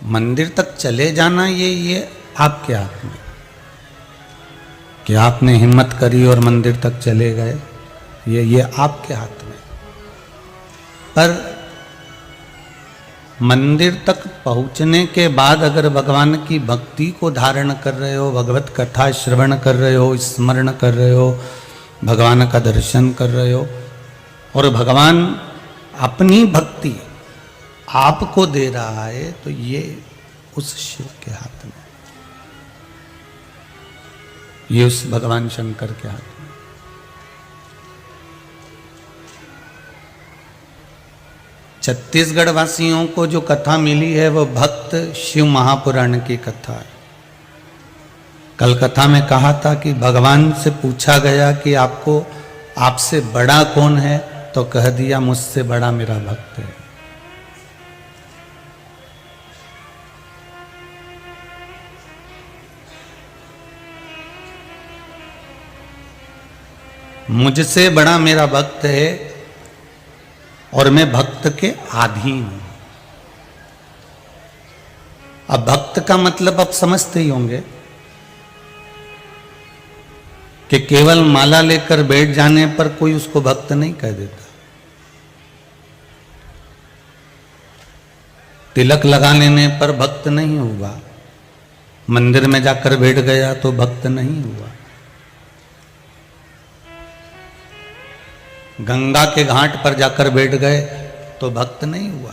मंदिर तक चले जाना ये आपके हाथ में, कि आपने हिम्मत करी और मंदिर तक चले गए, ये आपके हाथ में। पर मंदिर तक पहुंचने के बाद अगर भगवान की भक्ति को धारण कर रहे हो, भगवत कथा श्रवण कर रहे हो, स्मरण कर रहे हो, भगवान का दर्शन कर रहे हो, और भगवान अपनी भक्ति आपको दे रहा है, तो ये उस शिव के हाथ में, ये उस भगवान शंकर के हाथ में। छत्तीसगढ़ वासियों को जो कथा मिली है वो भक्त शिव महापुराण की कथा है। कल कथा में कहा था कि भगवान से पूछा गया कि आपको आपसे बड़ा कौन है, तो कह दिया मुझसे बड़ा मेरा भक्त है। मुझसे बड़ा मेरा भक्त है और मैं भक्त के अधीन हूं। अब भक्त का मतलब आप समझते ही होंगे कि केवल माला लेकर बैठ जाने पर कोई उसको भक्त नहीं कह देता। तिलक लगा लेने पर भक्त नहीं हुआ, मंदिर में जाकर बैठ गया तो भक्त नहीं हुआ, गंगा के घाट पर जाकर बैठ गए तो भक्त नहीं हुआ।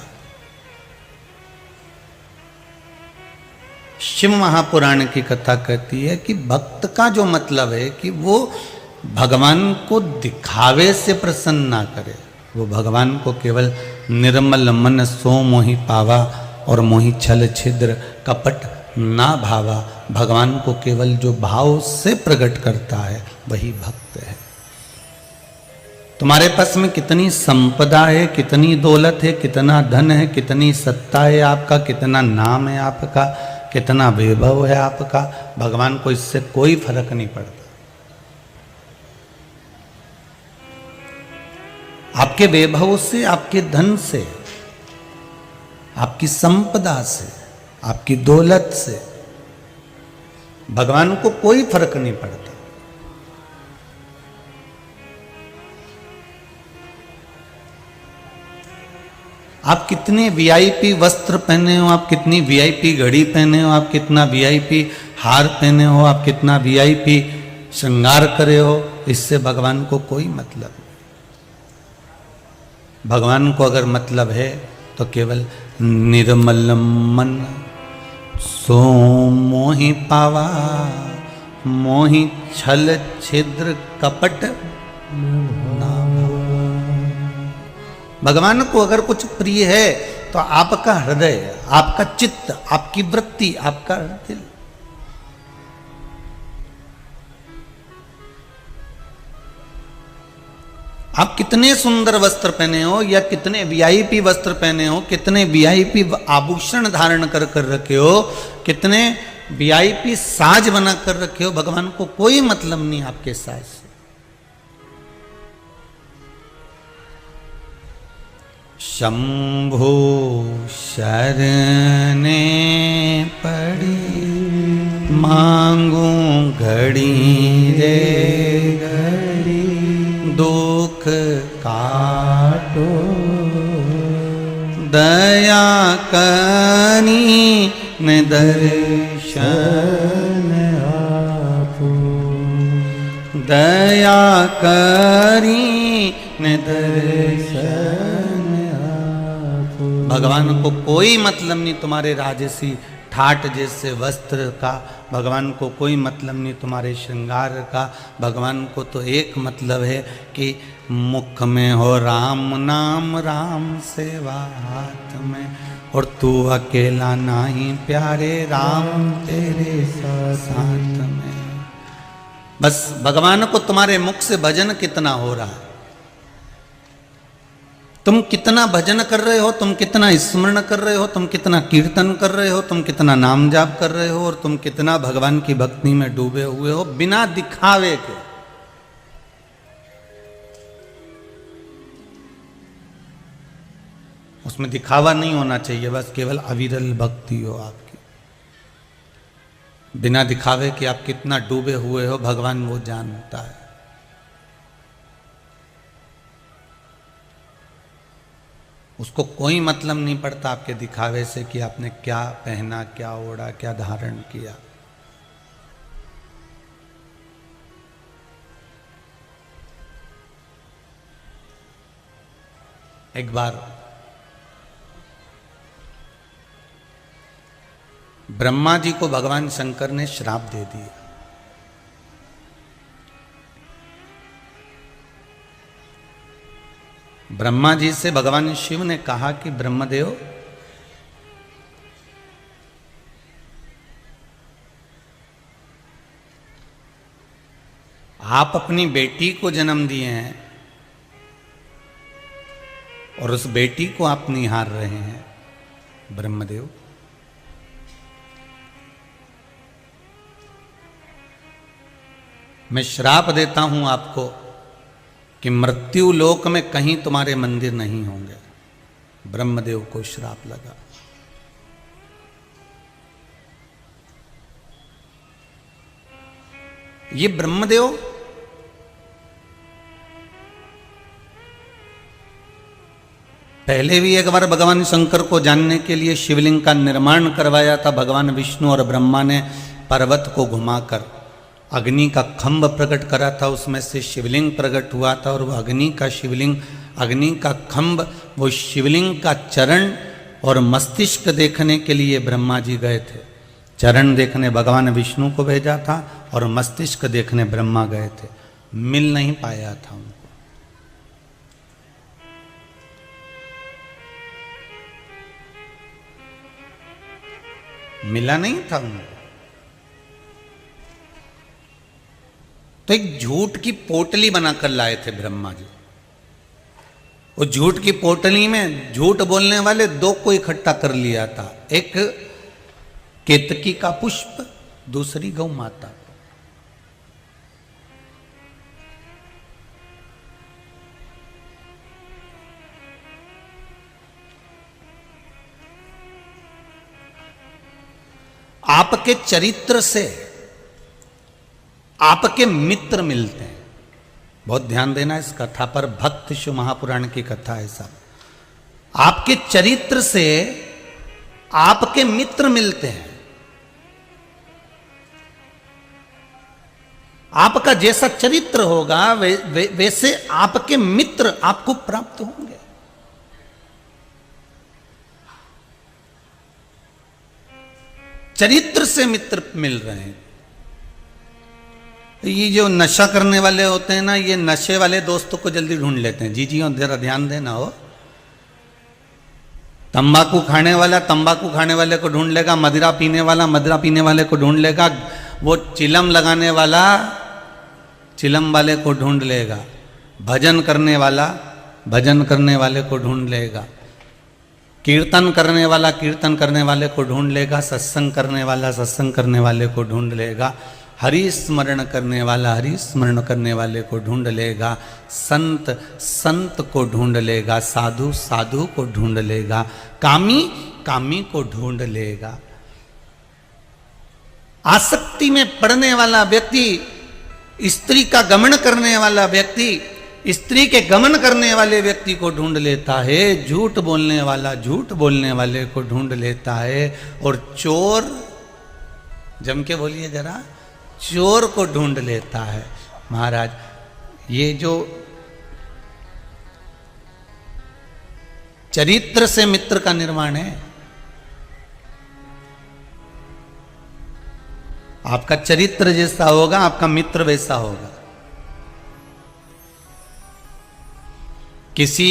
शिव महापुराण की कथा कहती है कि भक्त का जो मतलब है कि वो भगवान को दिखावे से प्रसन्न ना करे, वो भगवान को केवल निर्मल मन सो मोहि पावा और मोहि छल छिद्र कपट ना भावा, भगवान को केवल जो भाव से प्रकट करता है वही भक्त है। तुम्हारे पास में कितनी संपदा है, कितनी दौलत है, कितना धन है, कितनी सत्ता है आपका, कितना नाम है आपका, कितना वैभव है आपका, भगवान को इससे कोई फर्क नहीं पड़ता। आपके वैभव से, आपके धन से, आपकी संपदा से, आपकी दौलत से भगवान को कोई फर्क नहीं पड़ता। आप कितने वीआईपी वस्त्र पहने हो, आप कितनी वीआईपी घड़ी पहने हो, आप कितना वीआईपी हार पहने हो, आप कितना वीआईपी श्रृंगार करे हो, इससे भगवान को कोई मतलब नहीं। भगवान को अगर मतलब है तो केवल निर्मल मन सो मोहि पावा मोहि छल छिद्र कपट ना। भगवान को अगर कुछ प्रिय है तो आपका हृदय, आपका चित्त, आपकी वृत्ति, आपका दिल। आप कितने सुंदर वस्त्र पहने हो या कितने वीआईपी वस्त्र पहने हो, कितने वीआईपी आभूषण धारण कर कर रखे हो, कितने वीआईपी साज बना कर रखे हो, भगवान को कोई मतलब नहीं आपके साज से। शंभो शरणे पड़ी मांगू घड़ी रे घड़ी, दुख काटो दया कनी न दर्शन आपो, दया करी न दर्शन। भगवान को कोई मतलब नहीं तुम्हारे राजसी ठाट जैसे वस्त्र का, भगवान को कोई मतलब नहीं तुम्हारे श्रृंगार का। भगवान को तो एक मतलब है कि मुख में हो राम नाम, राम सेवा हाथ में, और तू अकेला नाही प्यारे, राम तेरे साथ में। बस भगवान को तुम्हारे मुख से भजन कितना हो रहा है, तुम कितना भजन कर रहे हो, तुम कितना स्मरण कर रहे हो, तुम कितना कीर्तन कर रहे हो, तुम कितना नाम जाप कर रहे हो, और तुम कितना भगवान की भक्ति में डूबे हुए हो बिना दिखावे के। उसमें दिखावा नहीं होना चाहिए, बस केवल अविरल भक्ति हो आपकी, बिना दिखावे कि आप कितना डूबे हुए हो भगवान वो जानता है। उसको कोई मतलब नहीं पड़ता आपके दिखावे से कि आपने क्या पहना, क्या ओढ़ा, क्या धारण किया। एक बार ब्रह्मा जी को भगवान शंकर ने श्राप दे दिया। ब्रह्मा जी से भगवान शिव ने कहा कि ब्रह्मदेव, आप अपनी बेटी को जन्म दिए हैं और उस बेटी को आप निहार रहे हैं। ब्रह्मदेव, मैं श्राप देता हूं आपको कि मृत्यु लोक में कहीं तुम्हारे मंदिर नहीं होंगे। ब्रह्मदेव को श्राप लगा। ये ब्रह्मदेव पहले भी एक बार भगवान शंकर को जानने के लिए शिवलिंग का निर्माण करवाया था। भगवान विष्णु और ब्रह्मा ने पर्वत को घुमाकर अग्नि का खंभ प्रकट करा था, उसमें से शिवलिंग प्रकट हुआ था। और वह अग्नि का शिवलिंग, अग्नि का खंभ, वो शिवलिंग का चरण और मस्तिष्क देखने के लिए ब्रह्मा जी गए थे। चरण देखने भगवान विष्णु को भेजा था और मस्तिष्क देखने ब्रह्मा गए थे। मिल नहीं पाया था उनको। मिला नहीं था उनको। तो एक झूठ की पोटली बनाकर लाए थे ब्रह्मा जी। उस झूठ की पोटली में झूठ बोलने वाले दो को इकट्ठा कर लिया था। एक केतकी का पुष्प, दूसरी गौ माता। आपके चरित्र से आपके मित्र मिलते हैं। बहुत ध्यान देना इस कथा पर, भक्त शिव महापुराण की कथा है सब। आपके चरित्र से आपके मित्र मिलते हैं। आपका जैसा चरित्र होगा वैसे आपके मित्र आपको प्राप्त होंगे। चरित्र से मित्र मिल रहे हैं। ये जो नशा करने वाले होते हैं ना, ये नशे वाले दोस्तों को जल्दी ढूंढ लेते हैं। जी जी, और जरा ध्यान देना हो। तंबाकू खाने वाला तंबाकू खाने वाले को ढूंढ लेगा, मदिरा पीने वाला मदिरा पीने वाले को ढूंढ लेगा, वो चिलम लगाने वाला चिलम वाले को ढूंढ लेगा, भजन करने वाला भजन करने वाले को ढूंढ लेगा, कीर्तन करने वाला कीर्तन करने वाले को ढूंढ लेगा, सत्संग करने वाला सत्संग करने वाले को ढूंढ लेगा, हरि स्मरण करने वाला हरि स्मरण करने वाले को ढूंढ लेगा, संत संत को ढूंढ लेगा, साधु साधु को ढूंढ लेगा, कामी कामी को ढूंढ लेगा। आसक्ति में पड़ने वाला व्यक्ति, स्त्री का गमन करने वाला व्यक्ति स्त्री के गमन करने वाले व्यक्ति को ढूंढ लेता है, झूठ बोलने वाला झूठ बोलने वाले को ढूंढ लेता है, और चोर, जम के बोलिए जरा, चोर को ढूंढ लेता है। महाराज, ये जो चरित्र से मित्र का निर्माण है, आपका चरित्र जैसा होगा आपका मित्र वैसा होगा। किसी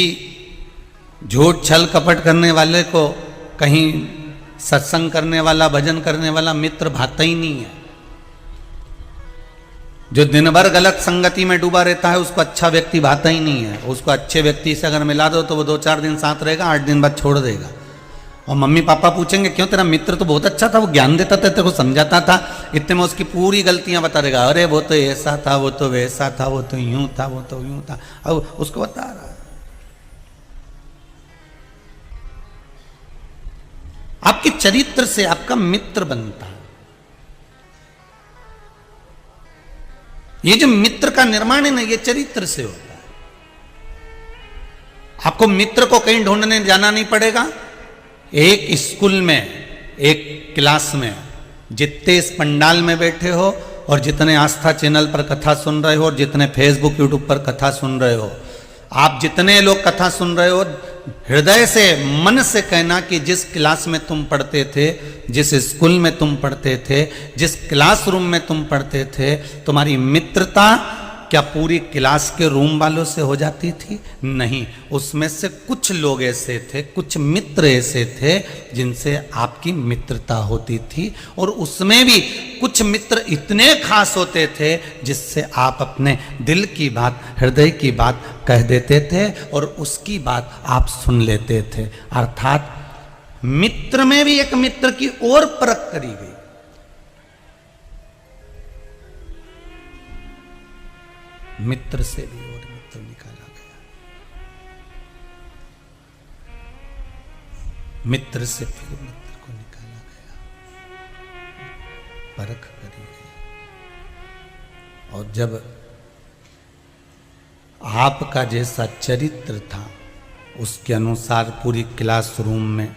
झूठ छल कपट करने वाले को कहीं सत्संग करने वाला भजन करने वाला मित्र भाता ही नहीं है। जो दिन भर गलत संगति में डूबा रहता है उसको अच्छा व्यक्ति भाता ही नहीं है। उसको अच्छे व्यक्ति से अगर मिला दो तो वो 2-4 दिन साथ रहेगा, 8 दिन बाद छोड़ देगा। और मम्मी पापा पूछेंगे क्यों, तेरा मित्र तो बहुत अच्छा था, वो ज्ञान देता था, तेरे को समझाता था, इतने में उसकी पूरी गलतियां बता देगा। अरे वो तो ऐसा था, वो तो वैसा था, वो तो यूं था, वो तो यूं था, अब उसको बता रहा है। आपके चरित्र से आपका मित्र बनता है। ये जो मित्र का निर्माण है ना, ये चरित्र से होता है। आपको मित्र को कहीं ढूंढने जाना नहीं पड़ेगा। एक स्कूल में, एक क्लास में जितने इस पंडाल में बैठे हो और जितने आस्था चैनल पर कथा सुन रहे हो और जितने फेसबुक यूट्यूब पर कथा सुन रहे हो, आप जितने लोग कथा सुन रहे हो, हृदय से, मन से कहना कि जिस क्लास में तुम पढ़ते थे, जिस स्कूल में तुम पढ़ते थे, जिस क्लासरूम में तुम पढ़ते थे, तुम्हारी मित्रता क्या पूरी क्लास के रूम वालों से हो जाती थी? नहीं, उसमें से कुछ लोग ऐसे थे, कुछ मित्र ऐसे थे जिनसे आपकी मित्रता होती थी, और उसमें भी कुछ मित्र इतने खास होते थे जिससे आप अपने दिल की बात, हृदय की बात कह देते थे और उसकी बात आप सुन लेते थे। अर्थात मित्र में भी एक मित्र की और परख करी गई। मित्र से भी और मित्र निकाला गया, मित्र से फिर मित्र को निकाला गया, परख करी गई। और जब आपका जैसा चरित्र था उसके अनुसार पूरी क्लासरूम में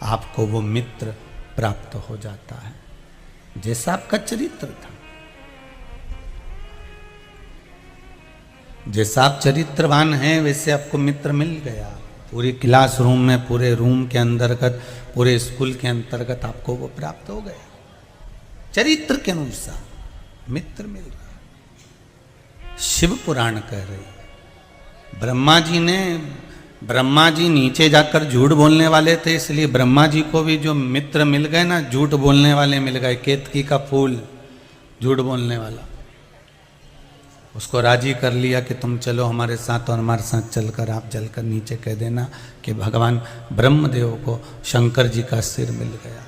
आपको वो मित्र प्राप्त हो जाता है, जैसा आपका चरित्र था। जैसा आप चरित्रवान हैं वैसे आपको मित्र मिल गया। पूरी क्लासरूम में, पूरे रूम के अंतर्गत, पूरे स्कूल के अंतर्गत आपको वो प्राप्त हो गया। चरित्र के अनुसार मित्र मिल गया। शिव पुराण कह रही है, ब्रह्मा जी नीचे जाकर झूठ बोलने वाले थे, इसलिए ब्रह्मा जी को भी जो मित्र मिल गए ना, झूठ बोलने वाले मिल गए। केतकी का फूल, झूठ बोलने वाला, उसको राजी कर लिया कि तुम चलो हमारे साथ, और हमारे साथ चलकर आप जलकर नीचे कह देना कि भगवान ब्रह्मदेव को शंकर जी का सिर मिल गया।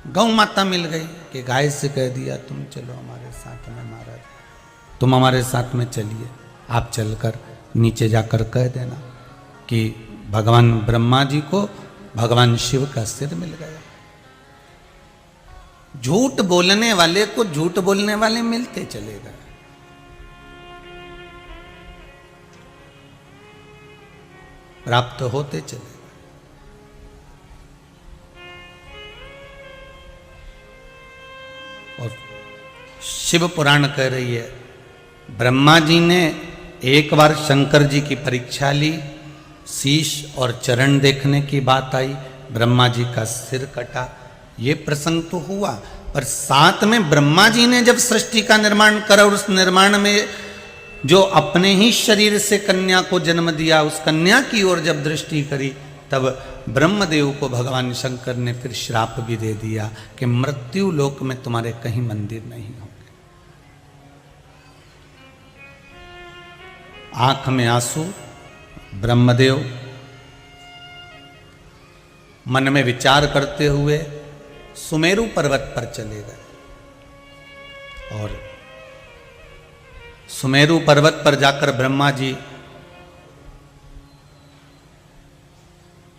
गौ माता मिल गई कि गाय से कह दिया तुम चलो हमारे साथ में, महाराज तुम हमारे साथ में चलिए। आप चलकर नीचे जाकर कह देना कि भगवान ब्रह्मा जी को भगवान शिव का सिर मिल गया। झूठ बोलने वाले को झूठ बोलने वाले मिलते चले गए। प्राप्त होते चले गए। और शिव पुराण कह रही है, ब्रह्मा जी ने एक बार शंकर जी की परीक्षा ली, शीश और चरण देखने की बात आई, ब्रह्मा जी का सिर कटा। ये प्रसंग तो हुआ, पर साथ में ब्रह्मा जी ने जब सृष्टि का निर्माण करा और उस निर्माण में जो अपने ही शरीर से कन्या को जन्म दिया, उस कन्या की ओर जब दृष्टि करी, तब ब्रह्मदेव को भगवान शंकर ने फिर श्राप भी दे दिया कि मृत्यु लोक में तुम्हारे कहीं मंदिर नहीं होंगे। आंख में आंसू, ब्रह्मदेव मन में विचार करते हुए सुमेरु पर्वत पर चले गए। और सुमेरु पर्वत पर जाकर ब्रह्मा जी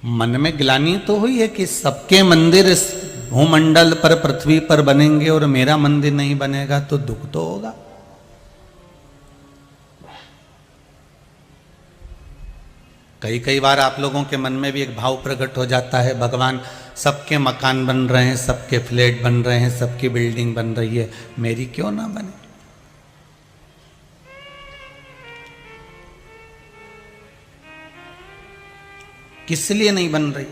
मन में ग्लानि तो हुई है कि सबके मंदिर इस भूमंडल पर, पृथ्वी पर बनेंगे और मेरा मंदिर नहीं बनेगा तो दुख तो होगा। कई बार आप लोगों के मन में भी एक भाव प्रकट हो जाता है, भगवान सबके मकान बन रहे हैं, सबके फ्लैट बन रहे हैं, सबकी बिल्डिंग बन रही है, मेरी क्यों ना बने। किस लिए नहीं बन रही?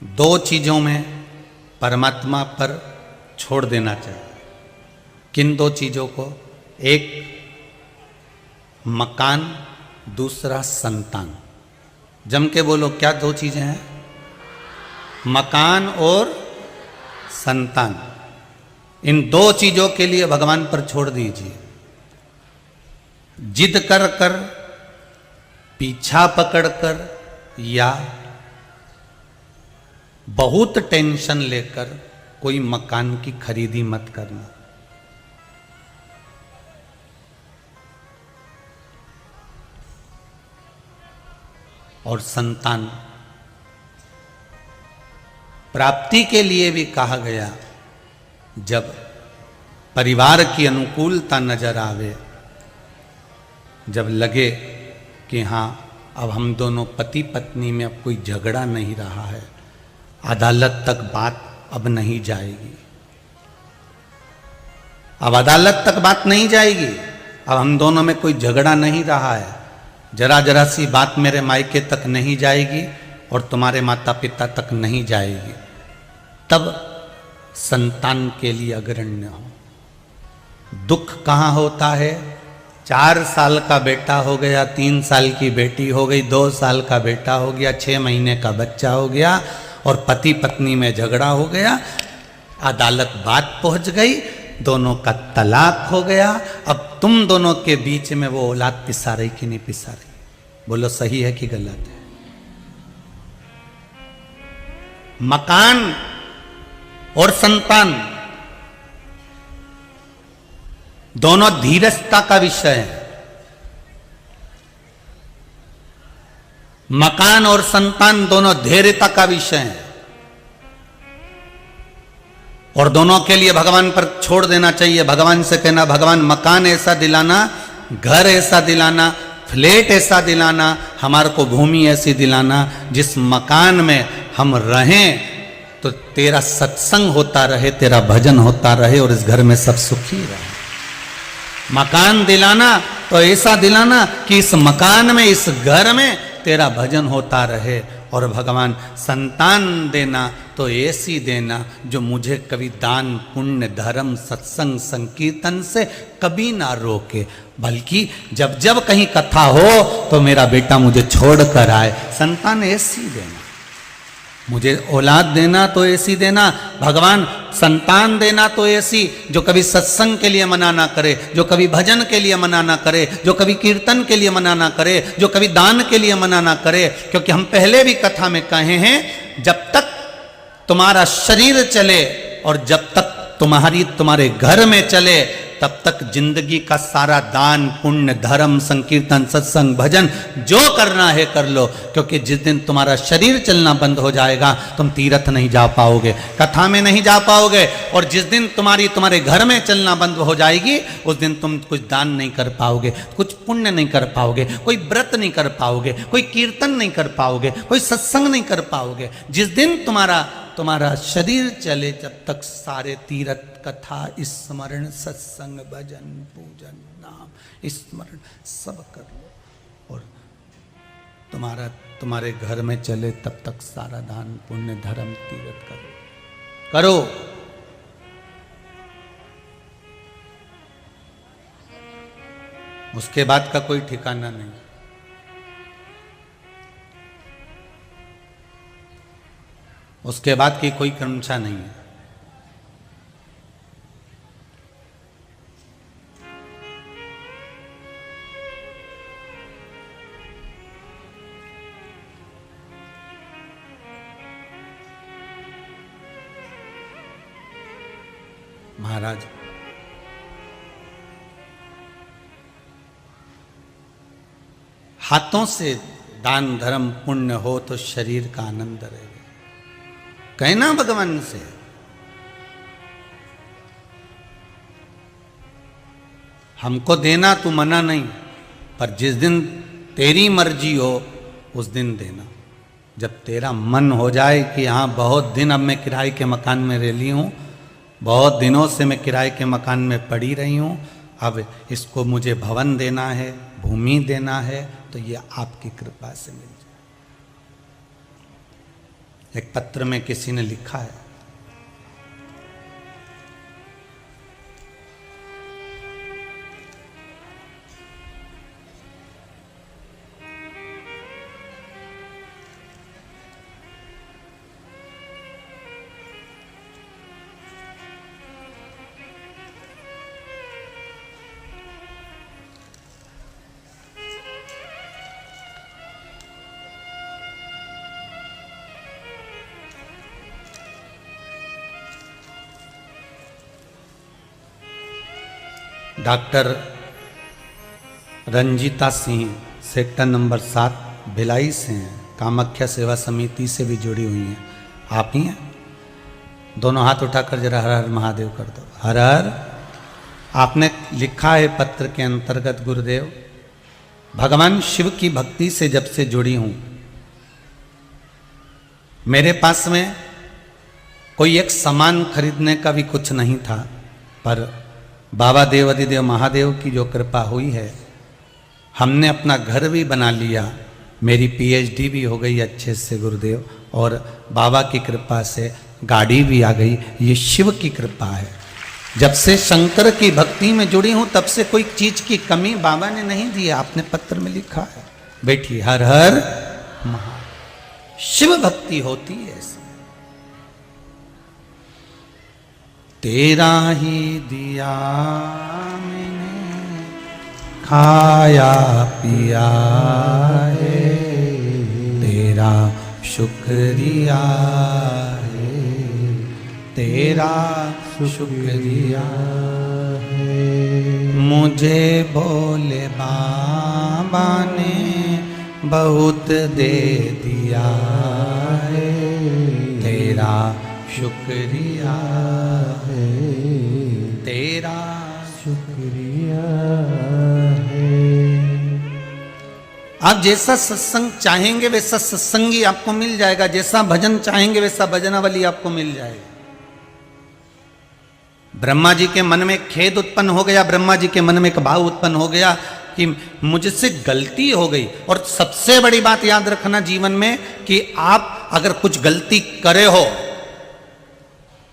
दो चीजों में परमात्मा पर छोड़ देना चाहिए। किन दो चीजों को? एक मकान, दूसरा संतान। जम के बोलो, क्या दो चीजें हैं? मकान और संतान। इन दो चीजों के लिए भगवान पर छोड़ दीजिए। जिद कर कर, पीछा पकड़ कर, या बहुत टेंशन लेकर कोई मकान की खरीदी मत करना। और संतान प्राप्ति के लिए भी कहा गया। जब परिवार की अनुकूलता नजर आवे, जब लगे कि हाँ अब हम दोनों पति पत्नी में अब कोई झगड़ा नहीं रहा है, अदालत तक बात अब नहीं जाएगी, अब अदालत तक बात नहीं जाएगी, अब हम दोनों में कोई झगड़ा नहीं रहा है, जरा जरा सी बात मेरे मायके तक नहीं जाएगी और तुम्हारे माता पिता तक नहीं जाएगी, तब संतान के लिए अग्रण्य हो। दुख कहाँ होता है? 4 साल का बेटा हो गया, 3 साल की बेटी हो गई, 2 साल का बेटा हो गया, 6 महीने का बच्चा हो गया और पति पत्नी में झगड़ा हो गया, अदालत बात पहुंच गई, दोनों का तलाक हो गया। अब तुम दोनों के बीच में वो औलाद पिसा रही कि नहीं पिसा रही? बोलो सही है कि गलत है? मकान और संतान दोनों धीरजता का विषय है। मकान और संतान दोनों धैर्यता का विषय है और दोनों के लिए भगवान पर छोड़ देना चाहिए। भगवान से कहना, भगवान मकान ऐसा दिलाना, घर ऐसा दिलाना, फ्लैट ऐसा दिलाना, हमारे को भूमि ऐसी दिलाना जिस मकान में हम रहें तो तेरा सत्संग होता रहे, तेरा भजन होता रहे और इस घर में सब सुखी रहे। मकान दिलाना तो ऐसा दिलाना कि इस मकान में, इस घर में तेरा भजन होता रहे। और भगवान संतान देना तो ऐसी देना जो मुझे कभी दान पुण्य धर्म सत्संग संकीर्तन से कभी ना रोके, बल्कि जब जब कहीं कथा हो तो मेरा बेटा मुझे छोड़ कर आए। संतान ऐसी देना, मुझे औलाद देना तो ऐसी देना, भगवान संतान देना तो ऐसी जो कभी सत्संग के लिए मना ना करे, जो कभी भजन के लिए मना ना करे, जो कभी कीर्तन के लिए मना ना करे, जो कभी दान के लिए मना ना करे। क्योंकि हम पहले भी कथा में कहे हैं, जब तक तुम्हारा शरीर चले और जब तक तुम्हारे घर में चले, तब तक जिंदगी का सारा दान पुण्य धर्म संकीर्तन सत्संग भजन जो करना है कर लो। क्योंकि जिस दिन तुम्हारा शरीर चलना बंद हो जाएगा, तुम तीर्थ नहीं जा पाओगे, कथा में नहीं जा पाओगे। और जिस दिन तुम्हारे घर में चलना बंद हो जाएगी, उस दिन तुम कुछ दान नहीं कर पाओगे, कुछ पुण्य नहीं कर पाओगे, कोई व्रत नहीं कर पाओगे, कोई कीर्तन नहीं कर पाओगे, कोई सत्संग नहीं कर पाओगे। जिस दिन तुम्हारा शरीर चले, जब तक सारे तीर्थ कथा स्मरण सत्संग भजन पूजन नाम स्मरण सब कर लो और तुम्हारे घर में चले, तब तक सारा दान पुण्य धर्म तीर्थ करो। उसके बाद का कोई ठिकाना नहीं। उसके बाद की कोई क्रमशः नहीं है। महाराज हाथों से दान धर्म पुण्य हो तो शरीर का आनंद रहेगा। कहना भगवान से, हमको देना तू मना नहीं, पर जिस दिन तेरी मर्जी हो उस दिन देना। जब तेरा मन हो जाए कि हाँ बहुत दिन अब मैं किराए के मकान में रह ली हूँ, बहुत दिनों से मैं किराए के मकान में पड़ी रही हूँ, अब इसको मुझे भवन देना है, भूमि देना है, तो ये आपकी कृपा से मिल जाए। एक पत्र में किसी ने लिखा है, doctor Ranjita Singh sector number 7 Bhilai से हैं। कामाख्या सेवा समिति से भी जुड़ी हुई हैं। आप ही हैं? दोनों हाथ उठाकर जरा हर हर महादेव कर दो। हर हर। आपने लिखा है पत्र के अंतर्गत, गुरुदेव भगवान शिव की भक्ति से जब से जुड़ी हूं, मेरे पास में कोई एक सामान खरीदने का भी कुछ नहीं था, पर बाबा देवाधिदेव महादेव की जो कृपा हुई है, हमने अपना घर भी बना लिया, मेरी पीएचडी भी हो गई अच्छे से गुरुदेव, और बाबा की कृपा से गाड़ी भी आ गई। ये शिव की कृपा है। जब से शंकर की भक्ति में जुड़ी हूं तब से कोई चीज की कमी बाबा ने नहीं दी। आपने पत्र में लिखा है। बैठिए। हर हर महा। शिव भक्ति होती है ऐसी। तेरा ही दिया मैंने खाया पिया है, तेरा शुक्रिया है, तेरा शुक्रिया है। मुझे भोले बाबा ने बहुत दे दिया है, तेरा शुक्रिया है, तेरा शुक्रिया है। आप जैसा सत्संग चाहेंगे वैसा सत्संगी आपको मिल जाएगा, जैसा भजन चाहेंगे वैसा भजनावली आपको मिल जाएगा। ब्रह्मा जी के मन में खेद उत्पन्न हो गया, ब्रह्मा जी के मन में एक भाव उत्पन्न हो गया कि मुझसे गलती हो गई। और सबसे बड़ी बात याद रखना जीवन में कि आप अगर कुछ गलती करे हो,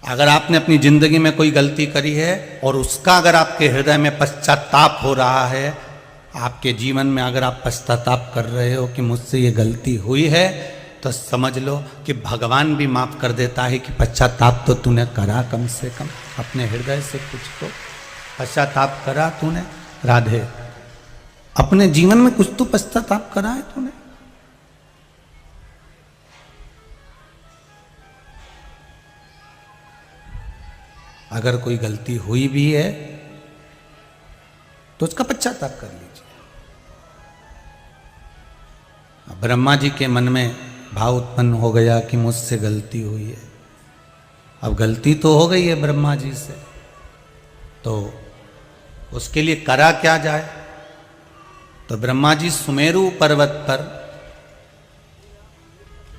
अगर आपने अपनी जिंदगी में कोई गलती करी है और उसका अगर आपके हृदय में पश्चाताप हो रहा है, आपके जीवन में अगर आप पश्चाताप कर रहे हो कि मुझसे ये गलती हुई है, तो समझ लो कि भगवान भी माफ कर देता है कि पश्चाताप तो तूने करा, कम से कम अपने हृदय से कुछ तो पश्चाताप करा तूने। राधे, अपने जीवन में कुछ तो पश्चाताप करा है तूने। अगर कोई गलती हुई भी है तो उसका पश्चाताप कर लीजिए। ब्रह्मा जी के मन में भाव उत्पन्न हो गया कि मुझसे गलती हुई है। अब गलती तो हो गई है ब्रह्मा जी से, तो उसके लिए करा क्या जाए। तो ब्रह्मा जी सुमेरु पर्वत पर,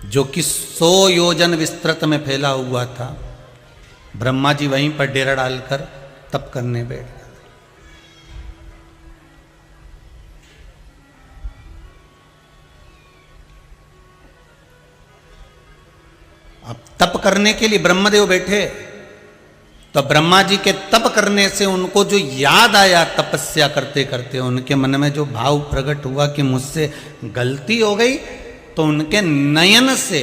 जो कि 100 योजन विस्तृत में फैला हुआ था, ब्रह्मा जी वहीं पर डेरा डालकर तप करने बैठ गए। अब तप करने के लिए ब्रह्मदेव बैठे, तो ब्रह्मा जी के तप करने से उनको जो याद आया, तपस्या करते करते उनके मन में जो भाव प्रकट हुआ कि मुझसे गलती हो गई, तो उनके नयन से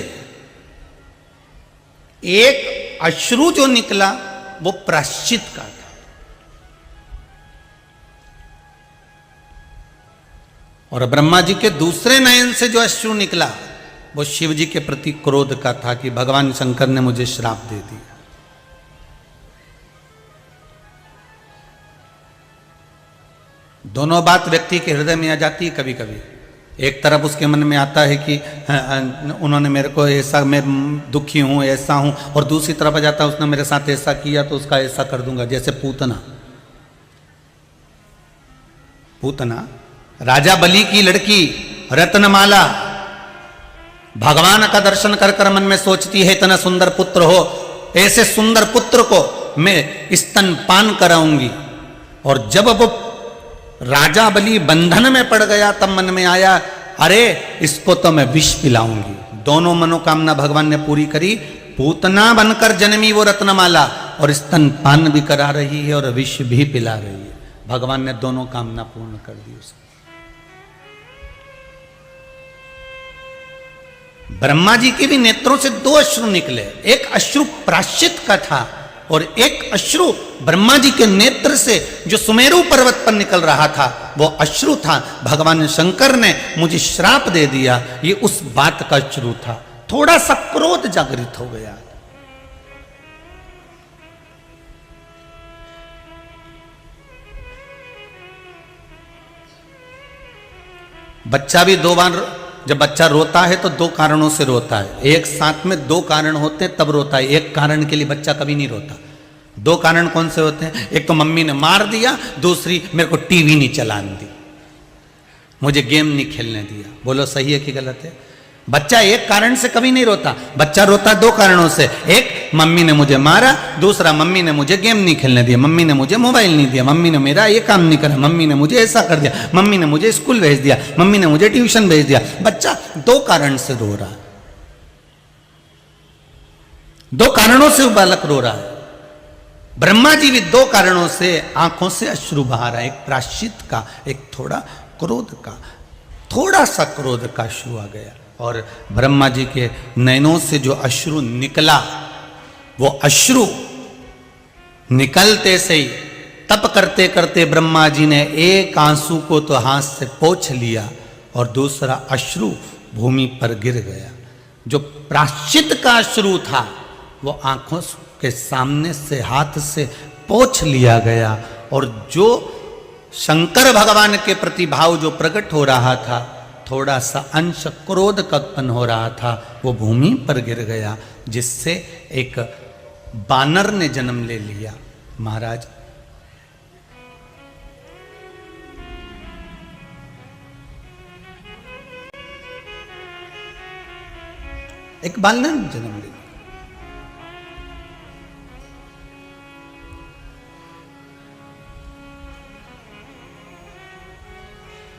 एक अश्रु जो निकला वो प्रायश्चित का था। और ब्रह्मा जी के दूसरे नयन से जो अश्रु निकला वो शिव जी के प्रति क्रोध का था कि भगवान शंकर ने मुझे श्राप दे दिया। दोनों बात व्यक्ति के हृदय में आ जाती है कभी कभी। एक तरफ उसके मन में आता है कि उन्होंने मेरे को ऐसा, मैं दुखी हूँ, ऐसा हूँ, और दूसरी तरफ आ जाता है उसने मेरे साथ ऐसा किया तो उसका ऐसा कर दूंगा। जैसे पूतना राजा बलि की लड़की रत्नमाला भगवान का दर्शन कर कर मन में सोचती है इतना सुंदर पुत्र हो, ऐसे सुंदर पुत्र को मैं स्तनपान कराऊंगी। और जब वो राजा बलि बंधन में पड़ गया तब मन में आया, अरे इसको तो मैं विष पिलाऊंगी। दोनों मनोकामना भगवान ने पूरी करी। पूतना बनकर जन्मी वो रत्नमाला और स्तनपान भी करा रही है और विष भी पिला रही है। भगवान ने दोनों कामना पूर्ण कर दी उसकी। ब्रह्मा जी के भी नेत्रों से 2 अश्रु निकले। एक अश्रु प्रायश्चित का था और एक अश्रु ब्रह्मा जी के नेत्र से जो सुमेरु पर्वत पर निकल रहा था वो अश्रु था। भगवान शंकर ने मुझे श्राप दे दिया, ये उस बात का अश्रु था। थोड़ा सा क्रोध जागृत हो गया। बच्चा भी 2 बार जब बच्चा रोता है तो दो कारणों से रोता है। एक साथ में दो कारण होते हैं तब रोता है, एक कारण के लिए बच्चा कभी नहीं रोता। दो कारण कौन से होते हैं? एक तो मम्मी ने मार दिया, दूसरी मेरे को टीवी नहीं चलाने दी, मुझे गेम नहीं खेलने दिया। बोलो सही है कि गलत है? बच्चा एक कारण से कभी नहीं रोता, बच्चा रोता दो कारणों से। एक, मम्मी ने मुझे मारा, दूसरा मम्मी ने मुझे गेम नहीं खेलने दिया, मम्मी ने मुझे मोबाइल नहीं दिया, मम्मी ने मेरा ये काम नहीं करा, मम्मी ने मुझे ऐसा कर दिया, मम्मी ने मुझे स्कूल भेज दिया, मम्मी ने मुझे ट्यूशन भेज दिया। बच्चा दो कारण से रो रहा है, दो कारणों से बालक रो रहा है। ब्रह्मा जी भी दो कारणों से आंखों से अश्रु बहा रहा है, एक प्रायश्चित का, एक थोड़ा क्रोध का। थोड़ा सा क्रोध का अश्रु आ गया और ब्रह्मा जी के नयनों से जो अश्रु निकला, वो अश्रु निकलते से ही तप करते करते ब्रह्मा जी ने एक आंसू को तो हाथ से पोंछ लिया और दूसरा अश्रु भूमि पर गिर गया। जो प्रायश्चित का अश्रु था वो आंखों के सामने से हाथ से पोंछ लिया गया और जो शंकर भगवान के प्रति भाव जो प्रकट हो रहा था, थोड़ा सा अंश क्रोध का उत्पन्न हो रहा था, वो भूमि पर गिर गया, जिससे एक बानर ने जन्म ले लिया। महाराज एक बानर ने जन्म ले लिया,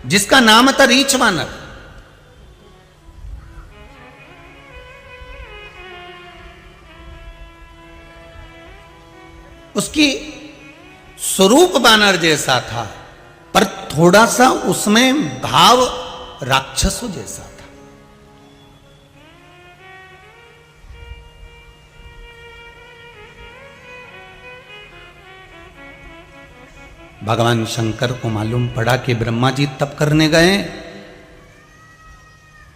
जिसका नाम था रीछ वानर। उसकी स्वरूप बानर जैसा था, पर थोड़ा सा उसमें भाव राक्षसों जैसा था। भगवान शंकर को मालूम पड़ा कि ब्रह्मा जी तप करने गए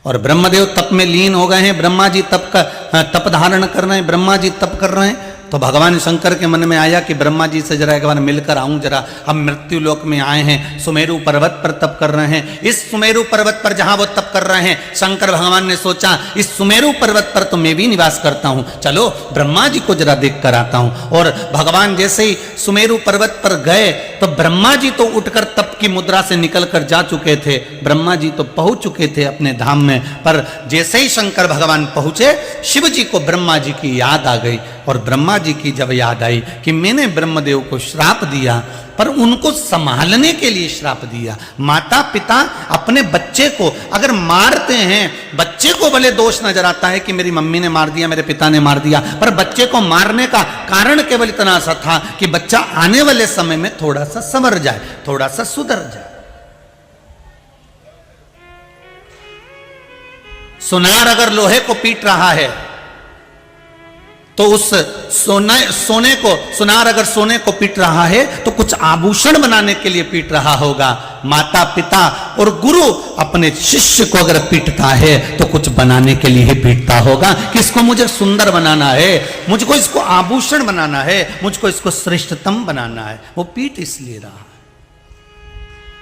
और ब्रह्मदेव तप में लीन हो गए हैं, ब्रह्मा जी तप धारण कर रहे हैं, ब्रह्मा जी तप कर रहे हैं। तो भगवान शंकर के मन में आया कि ब्रह्मा जी से जरा एक बार मिलकर आऊं, जरा हम मृत्यु लोक में आए हैं, सुमेरु पर्वत पर तप कर रहे हैं। इस सुमेरु पर्वत पर जहां वो तप कर रहे हैं, शंकर भगवान ने सोचा इस सुमेरु पर्वत पर तो मैं भी निवास करता हूं, चलो ब्रह्मा जी को जरा देख कर आता हूं। और भगवान जैसे ही सुमेरु पर्वत पर गए तो ब्रह्मा जी तो उठकर तप की मुद्रा से निकल कर जा चुके थे, ब्रह्मा जी तो पहुंच चुके थे अपने धाम में। पर जैसे ही शंकर भगवान पहुंचे, शिव जी को ब्रह्मा जी की याद आ गई और ब्रह्मा जी की जब याद आई कि मैंने ब्रह्मदेव को श्राप दिया, पर उनको संभालने के लिए श्राप दिया। माता पिता अपने बच्चे को अगर मारते हैं, बच्चे को भले दोष नजर आता है कि मेरी मम्मी ने मार दिया, मेरे पिता ने मार दिया, पर बच्चे को मारने का कारण केवल इतना सा था कि बच्चा आने वाले समय में थोड़ा सा संवर जाए, थोड़ा सा सुधर जाए। सुनार अगर लोहे को पीट रहा है तो उस सुनार अगर सोने को पीट रहा है तो कुछ आभूषण बनाने के लिए पीट रहा होगा। माता पिता और गुरु अपने शिष्य को अगर पीटता है तो कुछ बनाने के लिए पीटता होगा कि इसको मुझे सुंदर बनाना है, मुझको इसको आभूषण बनाना है, मुझको इसको श्रेष्ठतम बनाना है। वो पीट इसलिए रहा।